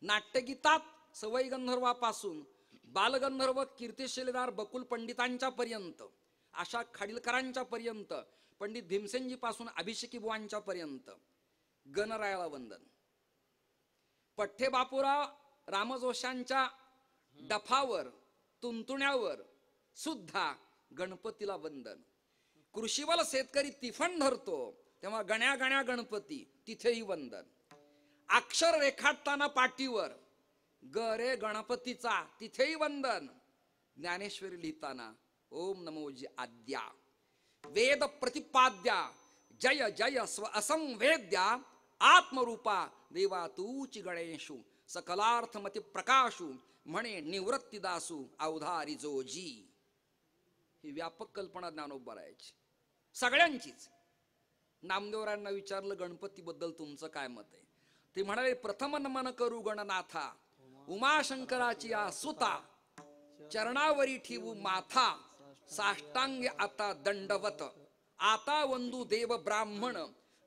नाट्यगीतात सवई गंधर्वापासून बालगंधर्व, कीर्तिशिलेदार बकुल पंडितांच्या पर्यंत, आशा खाडीलकरांच्या पर्यंत, पंडित भीमसेनजी पासून अभिषेकी बुवांच्या पर्यंत गणरायाला वंदन. पठ्ठे बापूराव रामजोशांच्या डफावर, तुंतुण्यावर सुद्धा गणपतीला वंदन. कृषीवल शेतकरी तिफण धरतो तेव्हा गण्या गण्या गणपती, तिथेही वंदन. अक्षर रेखाटताना पाटीवर ग रे गणपतीचा, तिथेही वंदन. ज्ञानेश्वरी लिहिताना ओम नमो जी आद्या, वेद प्रतिपाद्या, जय जय स्व असंवेद्या, आत्मरूपा देवा तूची गणेशू, सकलार्थमती प्रकाशू, म्हणे निवृत्तीदासू अवधारी जोजी. ही व्यापक कल्पना ज्ञानोबारायची, सगळ्यांचीच. नामदेवरायांना विचारलं, गणपतीबद्दल तुमचं काय मत आहे? ते म्हणाले, प्रथम नमन करू गणनाथा, उमाशंकराची या सुता, चरणावरी ठेवू माथा, साष्टांग आता दंडवत, आता वंदू देव ब्राह्मण,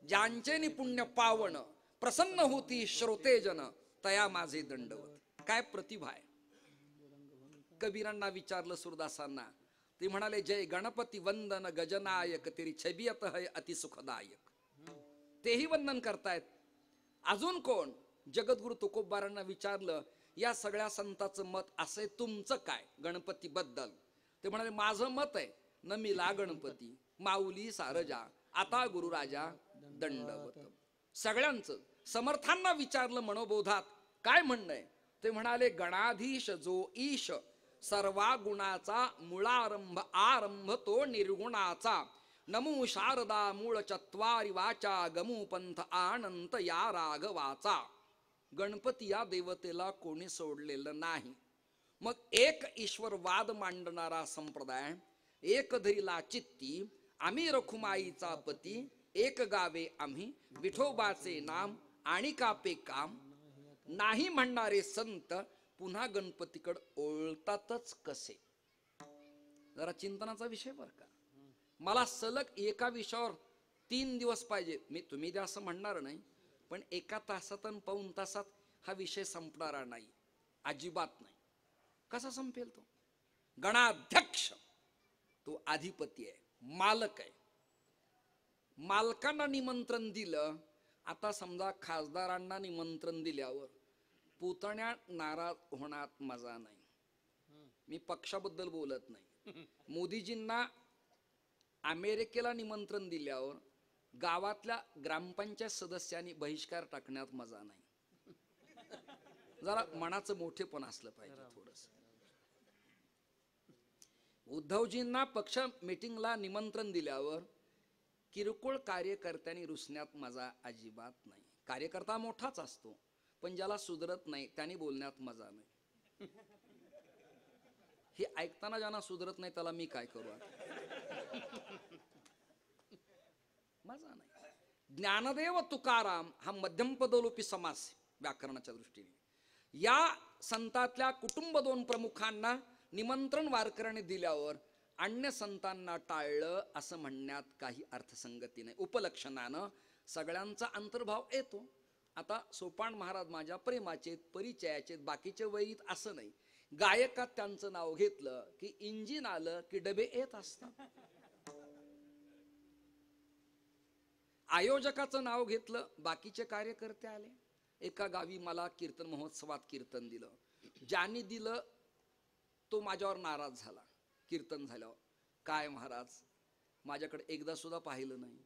ज्यांचे निपुण्य पावन, प्रसन्न होती श्रोतेजन, तया माझे दंडवत. काय प्रतिभा आहे. कबीरांना विचारलं, सूरदासांना, ते म्हणाले, जय गणपती वंदन गजनायक, तेरी छबियत है अति सुखदायक. तेही वंदन करतायत. अजून कोण? जगद्गुरु तुकोबारांना विचारलं, या सगळ्या संतांचं मत असे, तुमचं काय गणपती बद्दल? ते म्हणाले, माझं मत आहे, न मिला गणपती माऊली सारजा, आता गुरुराजा दंडवत. सगळ्यांचं. समर्थांना विचारलं मनोबोधात, काय म्हणणं आहे? ते म्हणाले, गणाधीश जो ईश, सर्वा गुणाचा मुळारंभ आरंभ तो निर्गुणाचा, नमो शारदा मूळ चत्वारी वाचा, गमू पंथ आनंत या राघवाचा. गणपती या देवतेला कोणी सोडलेलं नाही. मग एक ईश्वरवाद मांडणारा संप्रदाय, एक धरीला चित्ती, आम्ही रखुमाईचा पती, एक गावे आम्ही विठोबाचे नाम, आणि कापे काम, नाही म्हणणारे संत पुन्हा गणपतीकडे ओळतातच कसे? जरा चिंतनाचा विषय बर का. मला सलग एका विषयावर 3 दिवस पाहिजे. तुम्ही द्या असं म्हणणार नाही, पण एका तासात आणि पाऊण तासात हा विषय संपणारा नाही, अजिबात नाही. कसा संपेल तो? गणाध्यक्ष तो अधिपती आहे, मालक आहे. मालकांना निमंत्रण दिलं. आता समजा खासदारांना निमंत्रण दिल्यावर पुतण्या नाराज होण्यात मजा नाही. मी पक्षाबद्दल बोलत नाही. मोदीजींना अमेरिकेला निमंत्रण दिल्यावर गावातल्या ग्रामपंचायत सदस्यांनी बहिष्कार टाकण्यात मजा नाही. जरा मनाचं मोठेपण असलं पाहिजे थोडस. उद्धवजींना पक्ष मीटिंगला निमंत्रण दिल्यावर किरकोळ कार्यकर्त्यांनी रुसण्यात मजा अजिबात नाही. कार्यकर्ता मोठाच असतो, पण ज्याला सुधरत नाही त्यांनी बोलण्यात मजा नाही. हे ऐकताना ज्यांना सुधरत नाही त्याला मी काय करू? मजा नाही. ज्ञानदेव तुकाराम हा मध्यम पदलोपी समास व्याकरणाच्या दृष्टीने. या संतातल्या कुटुंब 2 प्रमुखांना निमंत्रण वारकऱ्याने दिल्यावर अन्य संतांना टाळलं असं म्हणण्यात काही अर्थसंगती नाही. उपलक्षणानं सगळ्यांचा अंतर्भाव येतो. आता सोपान महाराज माझ्या प्रेमाचे परिचयाचे बाकीचे वैरीत असं नाही. गायकात त्यांचं नाव घेतलं की इंजिन आलं की डबे येत असतात. आयोजकाचं नाव घेतलं बाकीचे कार्यकर्ते आले. एका गावी मला कीर्तन महोत्सवात कीर्तन दिलं. ज्यांनी दिलं तो माझ्यावर नाराज झाला. कीर्तन झाल्यावर, काय महाराज माझ्याकडे एकदा सुद्धा पाहिलं नाही.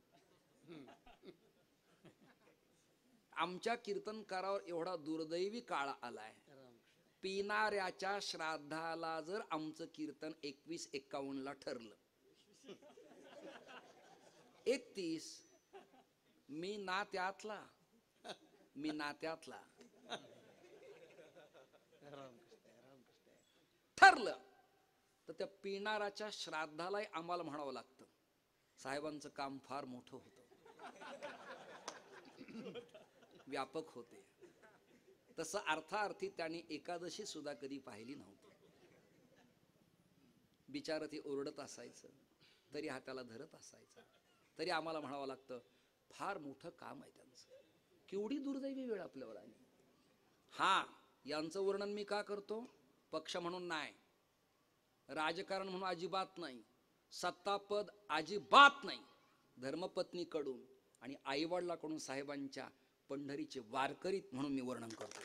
आमच्या कीर्तनकारावर एवढा दुर्दैवी काळ आलाय. पिनाऱ्याच्या श्राद्धाला जर आमचं कीर्तन 21-51 ठरलं, 31 मी नात्यातला ठरलं तर त्या पिनाराच्या श्राद्धालाही आम्हाला म्हणावं लागतं, साहेबांचं काम फार मोठं होतं, व्यापक होते. तसं अर्थार्थी त्यांनी एकादशी सुद्धा कधी पाहिली नव्हती. बिचार ती ओरडत असायचं तरी हाताला धरत असायचं, तरी आम्हाला म्हणावं लागतं फार मोठं काम आहे त्यांचं. केवढी दुर्दैवी वेळ आपल्यावर आली. हा, यांचं वर्णन मी का करतो? पक्ष म्हणून नाही, राजकारण म्हणून अजिबात नाही, सत्तापद अजिबात नाही. धर्मपत्नीकडून आणि आईवडिलाकडून साहेबांच्या पंढरीचे वारकरीत म्हणून मी वर्णन करतो.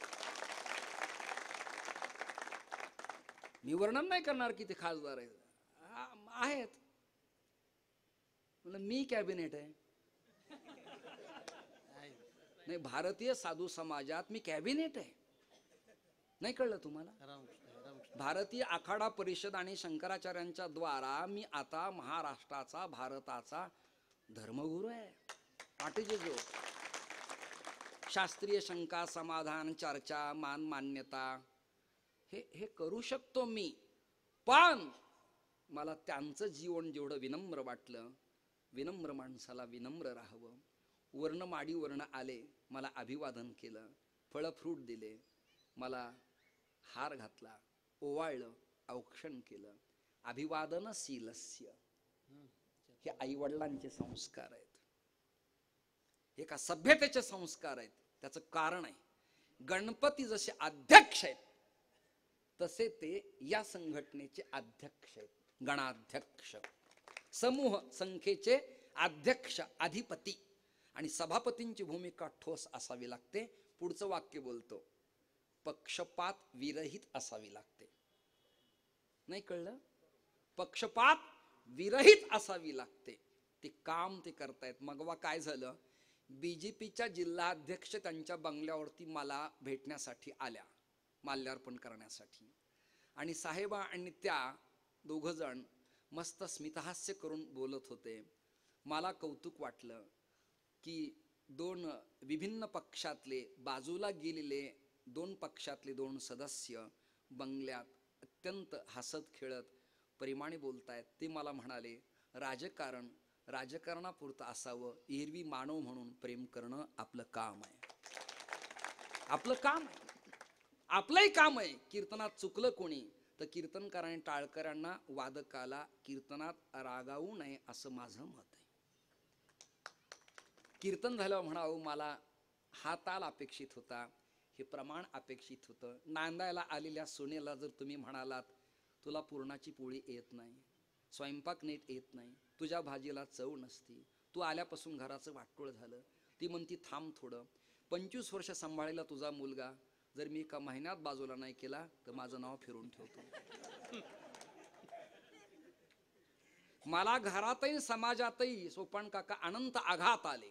मी वर्णन नाही करणार की ते खासदार आहेत. मी कॅबिनेट आहे. नाही, भारतीय साधू समाजात मी कॅबिनेट आहे. नाही कळलं तुम्हाला? भारतीय आखाडा परिषद आणि शंकराचार्यांच्या द्वारा मी आता महाराष्ट्राचा, भारताचा धर्मगुरू आहे. पाठीचे जो शास्त्रीय शंका समाधान चर्चा मान मान्यता हे करू शकतो मी. पण मला त्यांचं जीवन जेवढं विनम्र वाटलं, विनम्र माणसाला विनम्र राहावं. वर्णमाडी वर्ण आले, मला अभिवादन केलं, फळ फ्रूट दिले, मला हार घातला, ओवाळलं, औक्षण केलं. अभिवादनशीलस्य हे आईवडिलांचे संस्कार आहेत. हे का सभ्यतेचे संस्कार आहेत. त्याचं कारण आहे, गणपती जसे अध्यक्ष आहेत तसे ते या संघटनेचे अध्यक्ष आहेत. गणाध्यक्ष, समूह संख्येचे अध्यक्ष, अधिपती. आणि सभापतींची भूमिका ठोस असावी लागते. पुढचं वाक्य बोलतो, पक्षपात विरहित असावी लागते. नाही कळलं? पक्षपात विरहित असावी लागते. ते काम ते करतायत. मगवा काय झालं, बीजेपीच्या जिल्हाध्यक्ष त्यांच्या बंगल्यावरती मला भेटण्यासाठी आल्या, माल्यार्पण करण्यासाठी. आणि साहेबा आणि त्या दोघ जण मस्त स्मितहास्य करून बोलत होते. मला कौतुक वाटलं की दोन विभिन्न पक्षातले, बाजूला गेलेले दोन पक्षातले दोन सदस्य बंगल्यात अत्यंत हसत खेळत प्रेमाने बोलतायत. ते मला म्हणाले, राजकारण राजकारणापुरतं असावं, एरवी मानव म्हणून प्रेम करणं आपलं काम आहे. आपलं काम आहे, आपलंही काम आहे. कीर्तनात चुकलं कोणी तर कीर्तनकाराने टाळकऱ्यांना, वादकाला कीर्तनात रागावू नये असं माझं मत आहे. कीर्तन झाल्यावर म्हणावं, मला हा ताल अपेक्षित होता, हे प्रमाण अपेक्षित होतं. नांदायला आलेल्या सोनेला जर तुम्ही म्हणालात, तुला पुरणाची पोळी येत नाही, स्वयंपाक नीट येत नाही, तुझ्या भाजीला चव नसती, तू आल्यापासून घराचं वाटोळ झालं, ती म्हणती थांब थोडं, 25 वर्ष सांभाळलेला तुझा मुलगा जर मी एका महिन्यात बाजूला नाही केला तर माझं नाव फिरून ठेवतो. मला घरातही समाजातही सोपान काका अनंत आघात आले,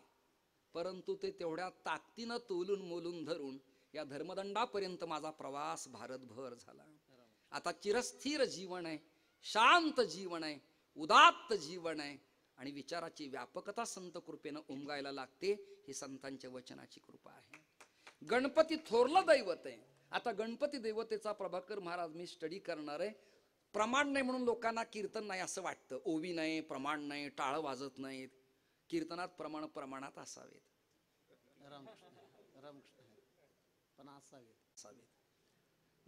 परंतु ते तेवढ्या ताकदीनं तोलून मोलून धरून या धर्मदंडापर्यंत माझा प्रवास भारतभर झाला. आता चिरस्थिर जीवन आहे, शांत जीवन आहे, उदात्त जीवन आहे आणि विचाराची व्यापकता संत कृपेनं उमगायला लागते. ही संतांच्या वचनाची कृपा आहे. गणपती थोरलं दैवत आहे. आता गणपती देवतेचा प्रभाकर महाराज मी स्टडी करणार आहे. प्रमाण नाही म्हणून लोकांना कीर्तन नाही असं वाटतं. ओवी नाही, प्रमाण नाही, टाळ वाजत नाहीत. कीर्तनात प्रमाणात असावेत.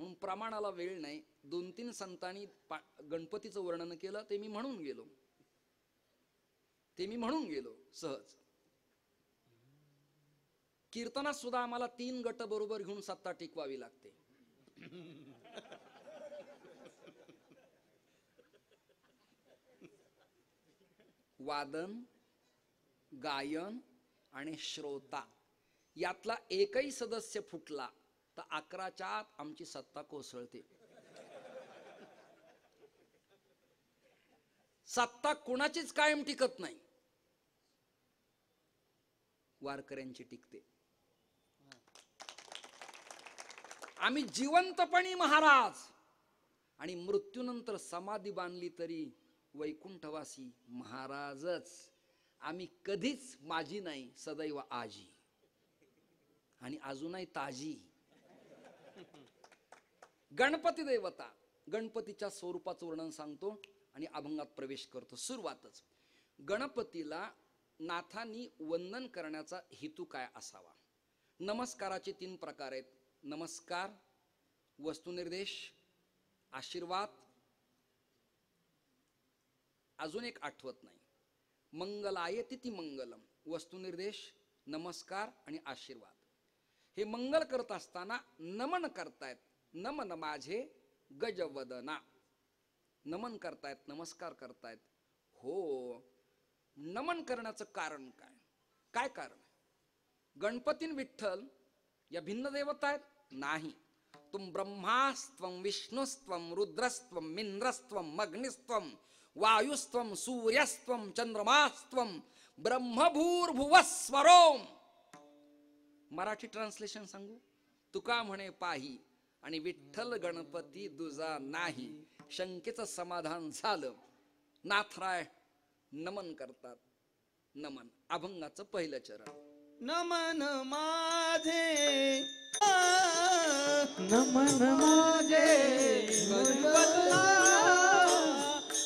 म्हणून प्रमाणाला वेळ नाही. 2-3 संतांनी गणपतीचं वर्णन केलं, ते मी म्हणून गेलो सहज. कीर्तनात सुद्धा आम्हाला 3 गट बरोबर घेऊन सत्ता टिकवावी लागते. वादन, गायन आणि श्रोता यातला एकही सदस्य फुटला तर 11च्या आत आमची सत्ता कोसळते. सत्ता कुणाचीच कायम टिकत नाही, वारकऱ्यांची टिकते. आम्ही जिवंतपणी महाराज आणि मृत्यूनंतर समाधी बांधली तरी वैकुंठवासी महाराजच. आम्ही कधीच माझी नाही, सदैव आजी आणि अजूनही ताजी. गणपती देवता, गणपतीच्या स्वरूपाचं वर्णन सांगतो आणि अभंगात प्रवेश करतो. सुरुवातच गणपतीला नाथांनी वंदन करण्याचा हेतू काय असावा. नमस्काराचे 3 प्रकार आहेत. नमस्कार, वस्तुनिर्देश, आशीर्वाद. अजून एक आठवत नाही. मंगलायति मंगलम, वस्तुनिर्देश, नमस्कार आणि आशीर्वाद. हे मंगल करत असताना नमन करतायत. नमन माझे गजवदना, नमन करतायत, नमस्कार करतायत. हो, नमन करण्याचं कारण काय? काय कारण? गणपतीन विठ्ठल या भिन्न देवता आहेत? नाही. तुम ब्रह्मास्त्वं विष्णुस्त्वं रुद्रस्त्वं इंद्रस्त्वं अग्निस्त्वं वायुस्त्वं सूर्यस्त्वं चंद्रमास्त्वं ब्रह्मभूर्भुवस्वरोम. मराठी ट्रान्सलेशन सांगू. तुका म्हणे पाही आणि विठ्ठल गणपती दुजा नाही. शंकेचं समाधान झालं. नाथराय नमन करतात. नमन. अभंगाचं पहिलं चरण. नमन माझे, नमन माझे गजवदना,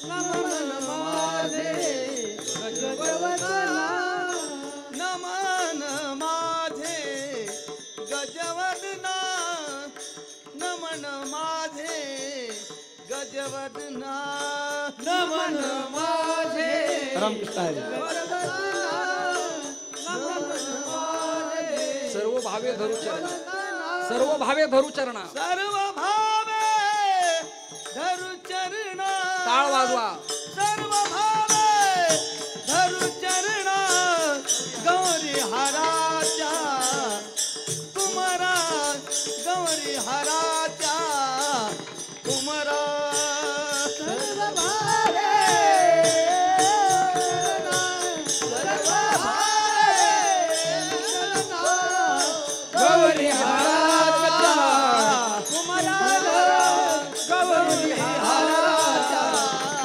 नमन माझे गजवदना, नमन माझे गजवदना, नमन माझे गजवदना, नमन माझे सर्व भावे धरू चरणा, सर्व भावे धरू चरणा, सर्व भावे धरू चरणा. टाळ वाजवा. सर्व भावे धरू चरणा. गौरी हराच्या कुमारा, गौरी हराच्या कुमारा. सर्व भावे, सर्व गौरी हराच्या कुमारा, गौरी हराच्या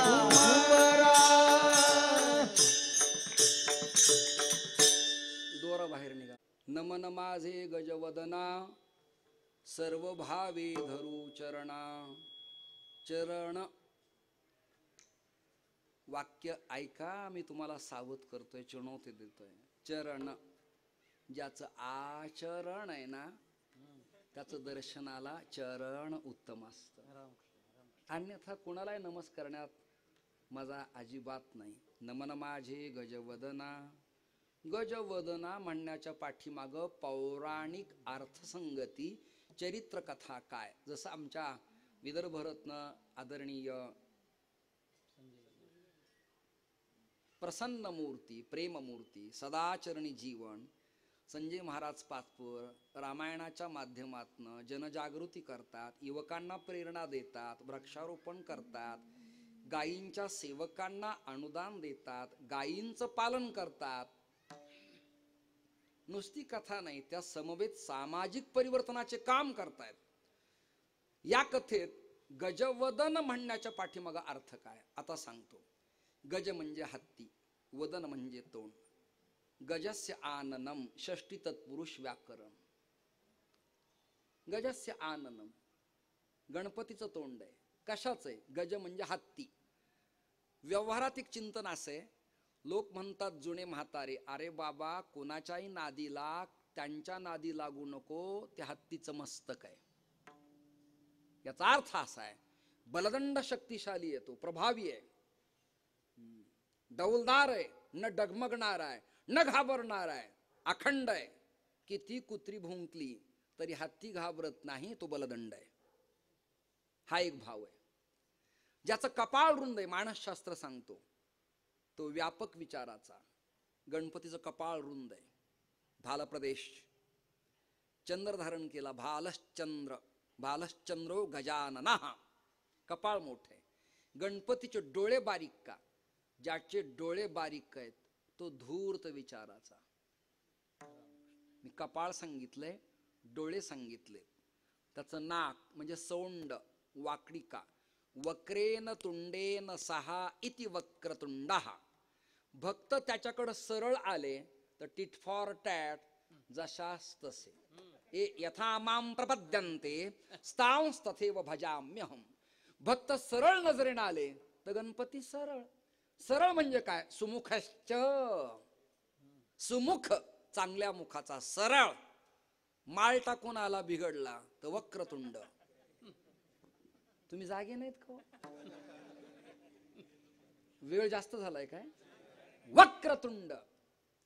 कुमारा. दोरा बाहेर निघा. नमन माझे गजवदना, सर्व भावे धरू चरणा. चरण वाक्य ऐका. मी तुम्हाला सावध करतोय, चुनवती देतोय. चरण, ज्याचं आचरण आहे ना त्याचं दर्शनाला चरण उत्तम असतं. अन्यथा कुणालाही नमस्कार करण्यात माझा अजिबात नाही. नमन माझे गजवदना. गजवदना म्हणण्याच्या पाठीमाग पौराणिक अर्थसंगती, चरित्र कथा काय. जसं आमच्या विदर्भरत्न आदरणीय प्रसन्न मूर्ती, प्रेममूर्ती, सदाचरणी जीवन संजय महाराज पाचपूर रामायणाच्या माध्यमातून जनजागृती करतात, युवकांना प्रेरणा देतात, वृक्षारोपण करतात, गायींच्या सेवकांना अनुदान देतात, गायींचं पालन करतात. नुसती कथा नाही, त्या समवेत सामाजिक परिवर्तनाचे काम करतायत. या कथेत गजवदन म्हणण्याच्या पाठीमागा अर्थ काय आता सांगतो. गज म्हणजे हत्ती, वदन म्हणजे तोंड. गजस्य आननम, षष्टी तत्पुरुष व्याकरण. गजस्य आननम, गणपतीचं तोंड आहे. कशाच आहे? गज म्हणजे हत्ती. व्यवहारात एक चिंतन असे, लोक म्हणतात जुने म्हातारे, अरे बाबा कोणाच्याही नादीला, त्यांच्या नादी लागू नको, ते हत्तीचं मस्तक आहे. याचा अर्थ असा आहे, बलदंड शक्तिशाली आहे, तो प्रभावी आहे, डौलदार आहे, न डगमगणार आहे, न घाबरणार आहे, अखंड आहे. किती कुत्री भुंकली तरी हत्ती घाबरत नाही, तो बलदंड आहे. हा एक भाव आहे. ज्याचं कपाळ रुंद आहे, मानसशास्त्र सांगतो, तो व्यापक विचाराचा. गणपतीचं कपाळ रुंद आहे, भाल प्रदेश, चंद्र धारण केला, भालश्चंद्र, भालश्चंद्रो गजानना, कपाळ मोठे. गणपतीचे डोळे बारीक का? ज्याचे डोळे बारीक आहेत तो धूर्त विचाराचा. मी कपाळ सांगितलंय, डोळे सांगितले. त्याचं नाक म्हणजे सोंड वाकडी का? वक्रेन तुंडेन सहा इति वक्रतुंडः. भक्त त्याच्याकडे सरळ आले तर टिट फॉर टॅट, जशास तसे. यथा माम प्रपद्यन्ते स्तांस तथैव भजाम्यहम. भक्त सरळ नजरेने आले तर गणपती सरळ. सरळ म्हणजे काय? सुमुखश्च, सुमुख, चांगल्या मुखाचा, सरळ. माळ टाकून आला बिघडला तर वक्रतुंड. तुम्ही जागे नाहीत का? वेळ जास्त झालाय काय? वक्रतुंड.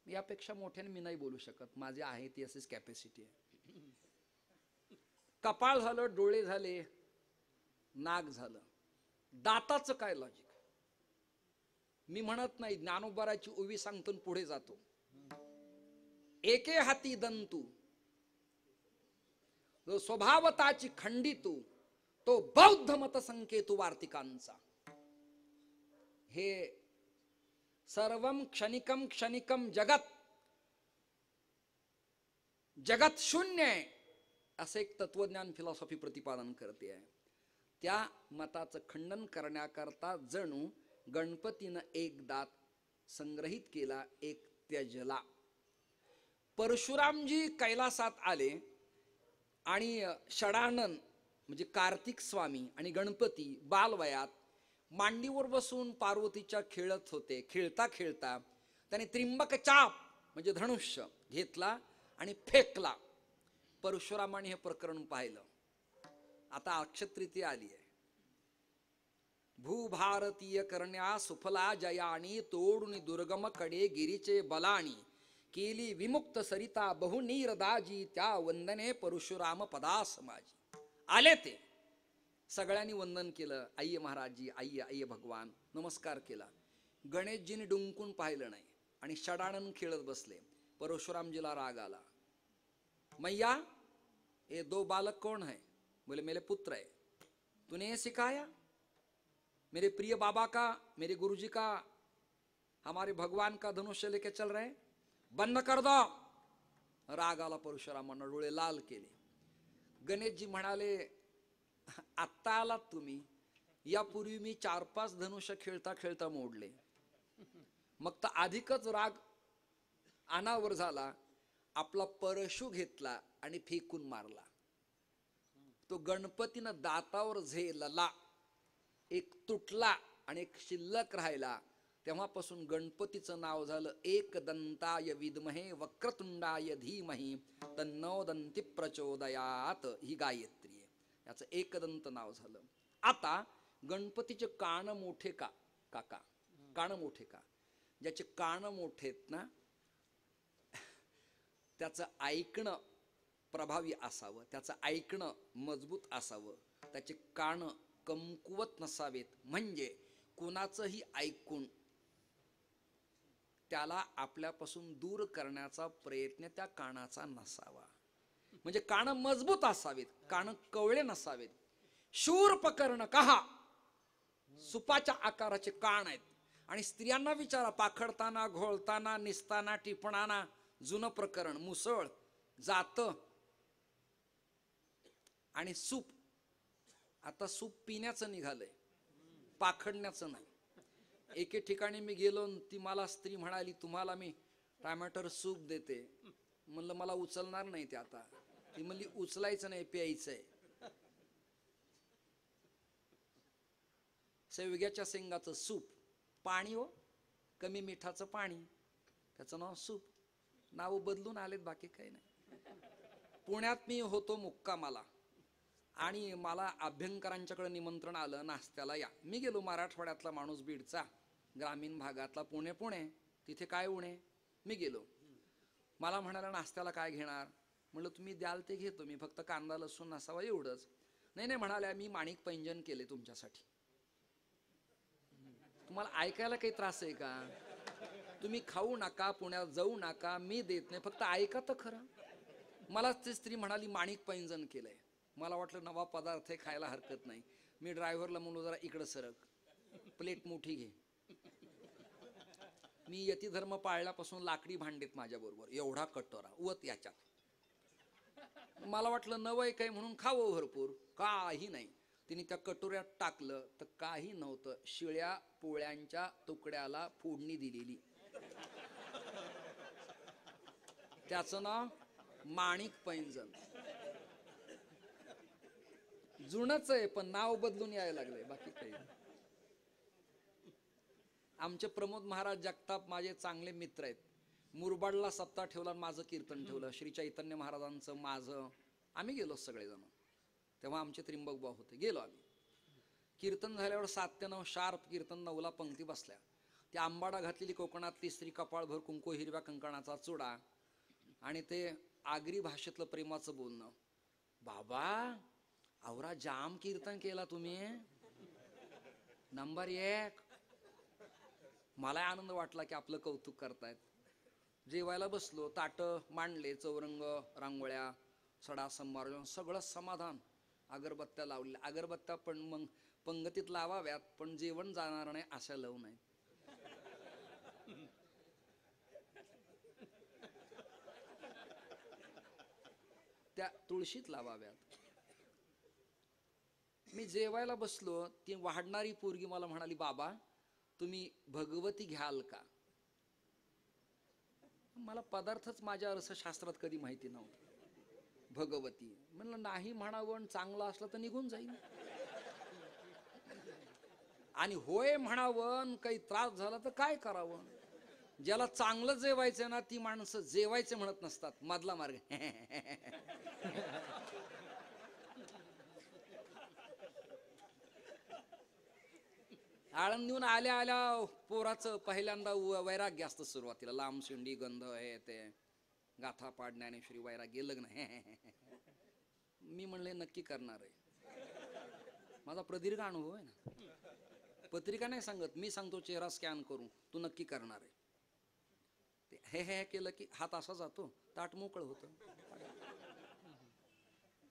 यापेक्षा मोठ्याने मी नाही बोलू शकत, माझे आहे ती अशीच कॅपॅसिटी आहे. कपाळ झालं, डोळे झाले, नाक झालं, दाताचं काय लॉजिक? मी म्हणत नाही, ज्ञानोबाराची उवी सांगतो पुढे जातो. एके हाती दंतू, जो स्वभावताची खंडितू, तो बौद्ध मत संकेतू वार्तिकांचा. हे सर्वम क्षणिकम क्षणिकम जगत, जगत शून्य आहे असे एक तत्वज्ञान फिलॉसॉफी प्रतिपादन करते आहे. त्या मताचं खंडन करण्याकरता जणू गणपतीनं एक दात संग्रहित केला, एक त्यजला. परशुरामजी कैलासात आले आणि षडानन म्हणजे कार्तिक स्वामी आणि गणपती बालवयात मांडीवर बसून पार्वतीच्या खेळत होते. खेळता खेळता त्याने त्रिंबक चाप म्हणजे धनुष्य घेतला आणि फेकला. परशुरामाने हे प्रकरण पाहिलं. आता अक्षतृतीया आली आहे. भूभारतीय करण्या सुफला जयानी, तोडून दुर्गम कडे गिरीचे बलाणी, केली विमुक्त सरिता बहुनीर दाजी, त्या वंदने परशुराम पदास माझी. आले ते सगळ्यांनी वंदन केलं. आइये महाराजजी, आइये आइये भगवान, नमस्कार केला. गणेशजीने डुंकून पाहिलं नाही आणि षडानन खेळत बसले. परशुरामजीला राग आला. मैया, ये दो बालक कौन है? बोले मेरे पुत्र है. तूने ये सिखाया? मेरे प्रिय बाबा का, मेरे गुरुजी का, हमारे भगवान का धनुष्य लेके चल रहे, बंद कर दो. राग आला परशुरामांना, डोळे लाल केले. गणेशजी म्हणाले, आत्ता आलात तुम्ही, यापूर्वी मी 4-5 धनुष्य खेळता खेळता मोडले. मग तर अधिकच राग अनावर झाला. आपला परशु घेतला आणि फेकून मारला. तो गणपतीनं दातावर झेलला, एक तुटला आणि एक शिल्लक राहिला. तेव्हापासून गणपतीचं नाव झालं एकदंताय विद्महे वक्रतुंडाय धीमहि तन्नो दंती प्रचोदयात. ही गायत्री आहे, याचं एकदंत नाव झालं. आता गणपतीचे कान मोठे का? काका, कान मोठे का? ज्याचे कान मोठेत ना, त्याचं ऐकणं प्रभावी असावं, त्याचं ऐकणं मजबूत असावं, त्याचे कान कमकुवत नसावेत. म्हणजे कुणाचंही ऐकून त्याला आपल्यापासून दूर करण्याचा प्रयत्न त्या कानाचा नसावा. म्हणजे कान मजबूत असावेत, कान कवळे नसावेत. शूर्पकर्ण कहा, सुपाच्या आकाराचे कान आहेत. आणि स्त्रियांना विचारा, पाखडताना, घोळताना, निसताना, टिपणाना, जुनं प्रकरण, मुसळ, जात आणि सूप. आता सूप पिण्याचं निघालंय, पाखडण्याचं नाही. एके ठिकाणी मी गेलो, ती मला स्त्री म्हणाली, तुम्हाला मी टमाटर सूप देते. म्हणलं मला उचलणार नाही ते आता. ती म्हणली उचलायचं नाही, प्यायचंय. शेवग्याच्या शेंगाचं सूप, पाणी हो, कमी मिठाचं पाणी, त्याचं नाव सूप. नाव बदलून आलेत, बाकी काही नाही. पुण्यात मी होतो मुक्कामाला, आणि मला अभ्यंकरांच्याकडे निमंत्रण आलं, नाश्त्याला या. मी गेलो, मराठवाड्यातला माणूस, बीडचा, ग्रामीण भागातला, पुणे तिथे काय उणे. मी गेलो. मला म्हणाला नाश्त्याला काय घेणार. म्हणलं तुम्ही द्याल ते घेतो मी, फक्त कांदा लसूण नसावा एवढंच. नाही म्हणाल्या, मी माणिक पैंजन केले तुमच्यासाठी. तुम्हाला ऐकायला काही त्रास आहे का? तुम्ही खाऊ नका, पुण्यात जाऊ नका, मी देत नाही, फक्त ऐका तर खरं. मला ती स्त्री म्हणाली माणिक पैंजन केलंय. मला वाटलं नवा पदार्थ आहे, खायला हरकत नाही. मी ड्रायव्हरला म्हणलो जरा इकडं सरक, प्लेट मोठी घे. मी यतिधर्म पाळल्यापासून लाकडी भांडीत माझ्याबरोबर एवढा कटोरा उवत याच्यात. मला वाटलं नवय काय म्हणून खावं भरपूर, काही नाही. तिने त्या कटोऱ्यात टाकलं तर काही नव्हतं, शिळ्या पोळ्यांच्या तुकड्याला फोडणी दिलेली. त्याचं नाव माणिक पैंजन. जुनच आहे पण नाव बदलून यायला लागलंय, बाकी काही. आमचे प्रमोद महाराज जगताप माझे चांगले मित्र आहेत. मुरबाडला सप्ताह ठेवला, माझं कीर्तन ठेवलं. श्री चैतन्य महाराजांचं, माझं. आम्ही गेलो सगळेजण. तेव्हा आमचे त्रिंबक भाऊ होते. गेलो आम्ही. कीर्तन झाल्यावर 7 ते 9 शार्प कीर्तन 9ला पंक्ती बसल्या. ती आंबाडा घातलेली कोकणातली स्त्री, कपाळभर कुंकू, हिरव्या कंकणाचा चुडा आणि ते आगरी भाषेतलं प्रेमाचं बोलणं. बाबा आवरा जाम कीर्तन केला तुम्ही, नंबर 1. मला आनंद वाटला की आपलं कौतुक करतायत. जेवायला बसलो, ताट मांडले, चौरंग, रांगोळ्या, सडा संभार, सगळं समाधान. अगरबत्त्या लावल्या. अगरबत्त्या पण मग पंगतीत लावाव्यात, पण जेवण जाणार नाही अशा लावू नाही. त्या तुळशीत लावाव्यात. मी जेवायला बसलो, ती वाढणारी पोरगी मला म्हणाली, बाबा तुम्ही भगवती घ्याल का? मला पदार्थच माझ्या रसशास्त्रात कधी माहिती नव्हतं. भगवती म्हणलं नाही म्हणावं, चांगलं असलं तर निघून जाईल. आणि होय म्हणावं, काही त्रास झाला तर काय करावं. ज्याला चांगलं जेवायचं ना, ती माणसं जेवायचे म्हणत नसतात, मधला मार्ग. आळंदीहून आल्या आल्या पोराचं पहिल्यांदा वैराग्य असतं सुरुवातीला. लांब शिंडी, गंध, हे ते, गाथा पाठ, ज्ञानेश्वरी, वैराग्य, लग्न. मी म्हणले नक्की करणार आहे. माझा प्रदीर्घ अनुभव आहे ना. पत्रिका नाही सांगत, मी सांगतो चेहरा स्कॅन करून, तू नक्की करणार आहे. ते हे केलं की हात असा जातो, ताट मोकळं होतं.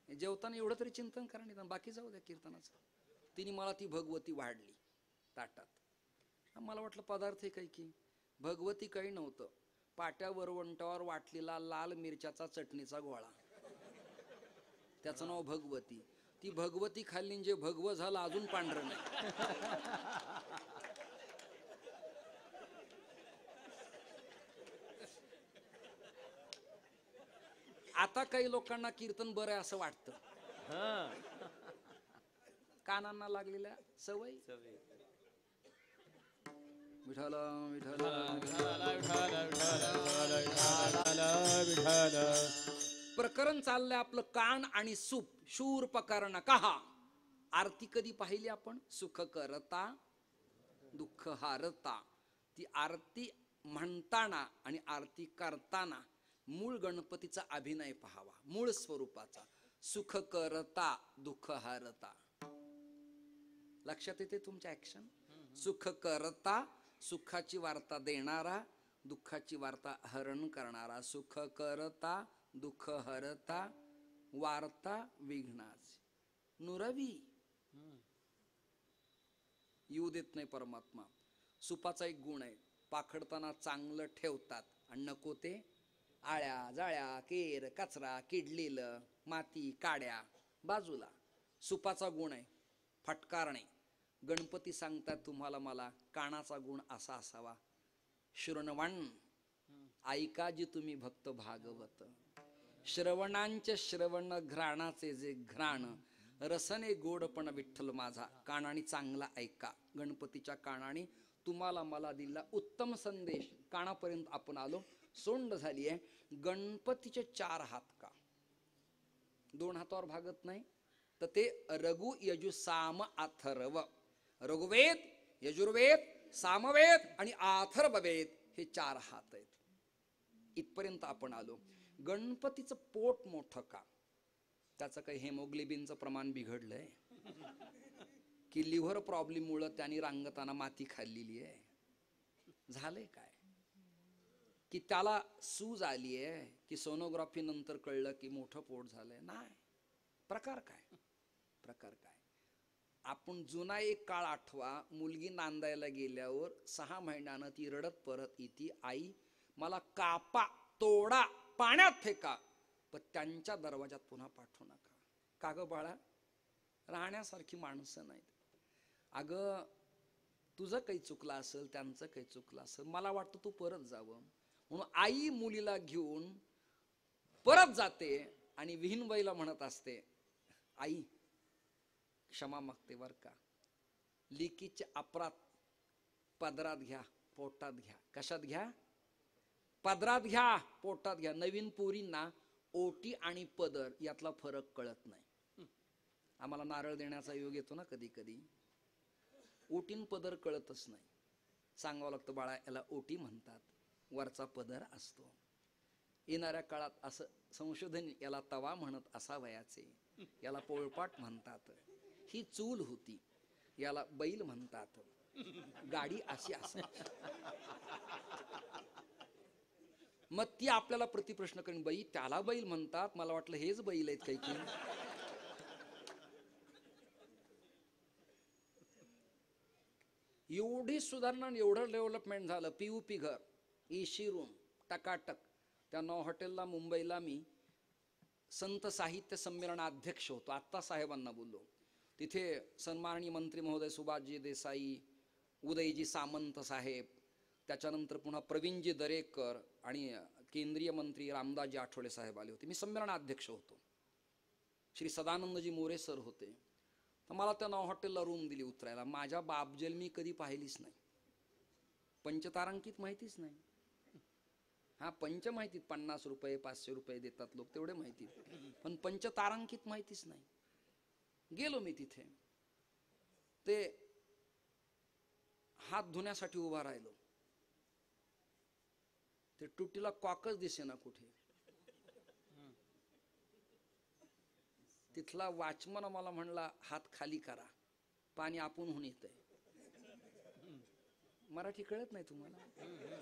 जेवताना एवढं तरी चिंतन करा, नाही बाकी जाऊ द्या कीर्तनाचं. तिने मला ती भगवती वाढली ताटात. मला वाटलं पदार्थ काही की भगवती काही नव्हतं, पाट्या वरवंटावर वाटलेला लाल मिरच्याचा चटणीचा गोळा, त्याचं नाव भगवती. ती भगवती खाल्ली, जे भगव झालं अजून पांढरं नाही. आता काही लोकांना कीर्तन बरं आहे असं वाटतं, कानांना लागलेल्या सवय. विठ्ठल विठ्ठल प्रकरण चाललंय आपलं कान आणि सूप. शूर प्रकरण कहा. आरती कधी पाहिली आपण? सुख करता दुःख हारता. ती आरती म्हणताना आणि आरती करताना मूळ गणपतीचा अभिनय पहावा, मूळ स्वरूपाचा. सुख करता दुःख हारता. लक्षात येते तुमच्या ऍक्शन? सुख करता, सुखाची वार्ता देणारा, दुःखाची वार्ता हरण करणारा. सुख करता दुःख हरता, वार्ता विघ्नाची. नुरवी येऊ देत नाही परमात्मा. सुपाचा एक गुण आहे, पाखडताना चांगलं ठेवतात आणि नको ते आळ्या जाळ्या, केर, कचरा, किडलेलं, माती, काड्या बाजूला. सुपाचा गुण आहे फटकारणे. गणपती सांगतात तुम्हाला मला, कानाचा गुण असा असावा. श्रवण ऐका जी तुम्ही भक्त भागवत. श्रवणांचे श्रवण, घ्राणाचे जे घ्राण, रसने गोड पण विठ्ठल माझा. कानाने चांगला ऐका. गणपतीच्या कानाने तुम्हाला मला दिला उत्तम संदेश. कानापर्यंत आपण आलो, सोंड झाली आहे. गणपतीचे 4 हात का? 2 हातावर भागत नाही तर ते रघु यजु साम अथर्व, रघुवेद, यजुर्वेद, सामवेद आणि अथर्ववेद हे 4 हात आहेत. इथपर्यंत आपण आलो. गणपतीचं पोट मोठं का? त्याचं काही हेमोग्लोबिनचं प्रमाण बिघडलंय की लिव्हर प्रॉब्लेममुळे त्यांनी रांगताना माती खाल्लेली आहे? झालंय काय? की त्याला सूज आली आहे की सोनोग्राफी नंतर कळलं की मोठं पोट झालंय? नाही. प्रकार काय? प्रकार काय? आपण जुना एक काळ आठवा. मुलगी नांदायला गेल्यावर 6 महिन्यानं ती रडत परत येते, आई मला कापा, तोडा, पाण्यात फेका, पण त्यांच्या दरवाजात पुन्हा पाठवू नका. का ग बाळा? राहण्यासारखी माणसं नाहीत. अगं तुझं काही चुकलं असेल, त्यांचं काही चुकलं असेल, मला वाटतं तू परत जावं. म्हणून आई मुलीला घेऊन परत जाते आणि विहीनबाईला म्हणत असते, आई क्षमा मागते बर का, लिकीचे अपराध पदरात घ्या, पोटात घ्या. कशात घ्या? पदरात घ्या, पोटात घ्या. नवीन पोरींना ओटी आणि पदर यातला फरक कळत नाही. आम्हाला नारळ देण्याचा योग येतो ना कधी कधी, ओटीन पदर कळतच नाही. सांगावं लागतं, बाळा याला ओटी म्हणतात, वरचा पदर असतो. येणाऱ्या काळात असं संशोधन, याला तवा म्हणत असावयाचे, याला पोळपाट म्हणतात, ही चूल होती, याला बैल म्हणतात, गाडी अशी असायची. मग ती आपल्याला प्रतिप्रश्न करेन, बाई त्याला बैल म्हणतात, मला वाटलं हेच बैल आहेत काही की. एवढी सुधारणा, एवढं डेव्हलपमेंट झालं. पीयूपी घर, एसी रूम, टकाटक. त्या 9 हॉटेलला मुंबईला मी संत साहित्य संमेलनाध्यक्ष होतो. आत्ता साहेबांना बोललो. तिथे सन्माननीय मंत्री महोदय सुभाषजी देसाई, उदयजी सामंत साहेब, त्याच्यानंतर पुन्हा प्रवीणजी दरेकर आणि केंद्रीय मंत्री रामदासजी आठवले साहेब आले होते. मी संमेलनाध्यक्ष होतो. श्री सदानंदजी मोरे सर होते. तर मला त्या 9 हॉटेलला रूम दिली उतरायला. माझ्या बापजेल मी कधी पाहिलीच नाही. पंचतारांकित माहितीच नाही. हा पंच माहितीत, 50 रुपये 500 रुपये देतात लोक, तेवढे माहितीत, पण पंचतारांकित माहितीच नाही. गेलो मी तिथे, ते हात धुण्यासाठी उभा राहिलो. ते तुटीला कॉकच दिसे ना कुठे. तिथला वॉचमन मला म्हणला, हात खाली करा, पाणी आपणहून येतंय. मराठी कळत नाही तुम्हाला?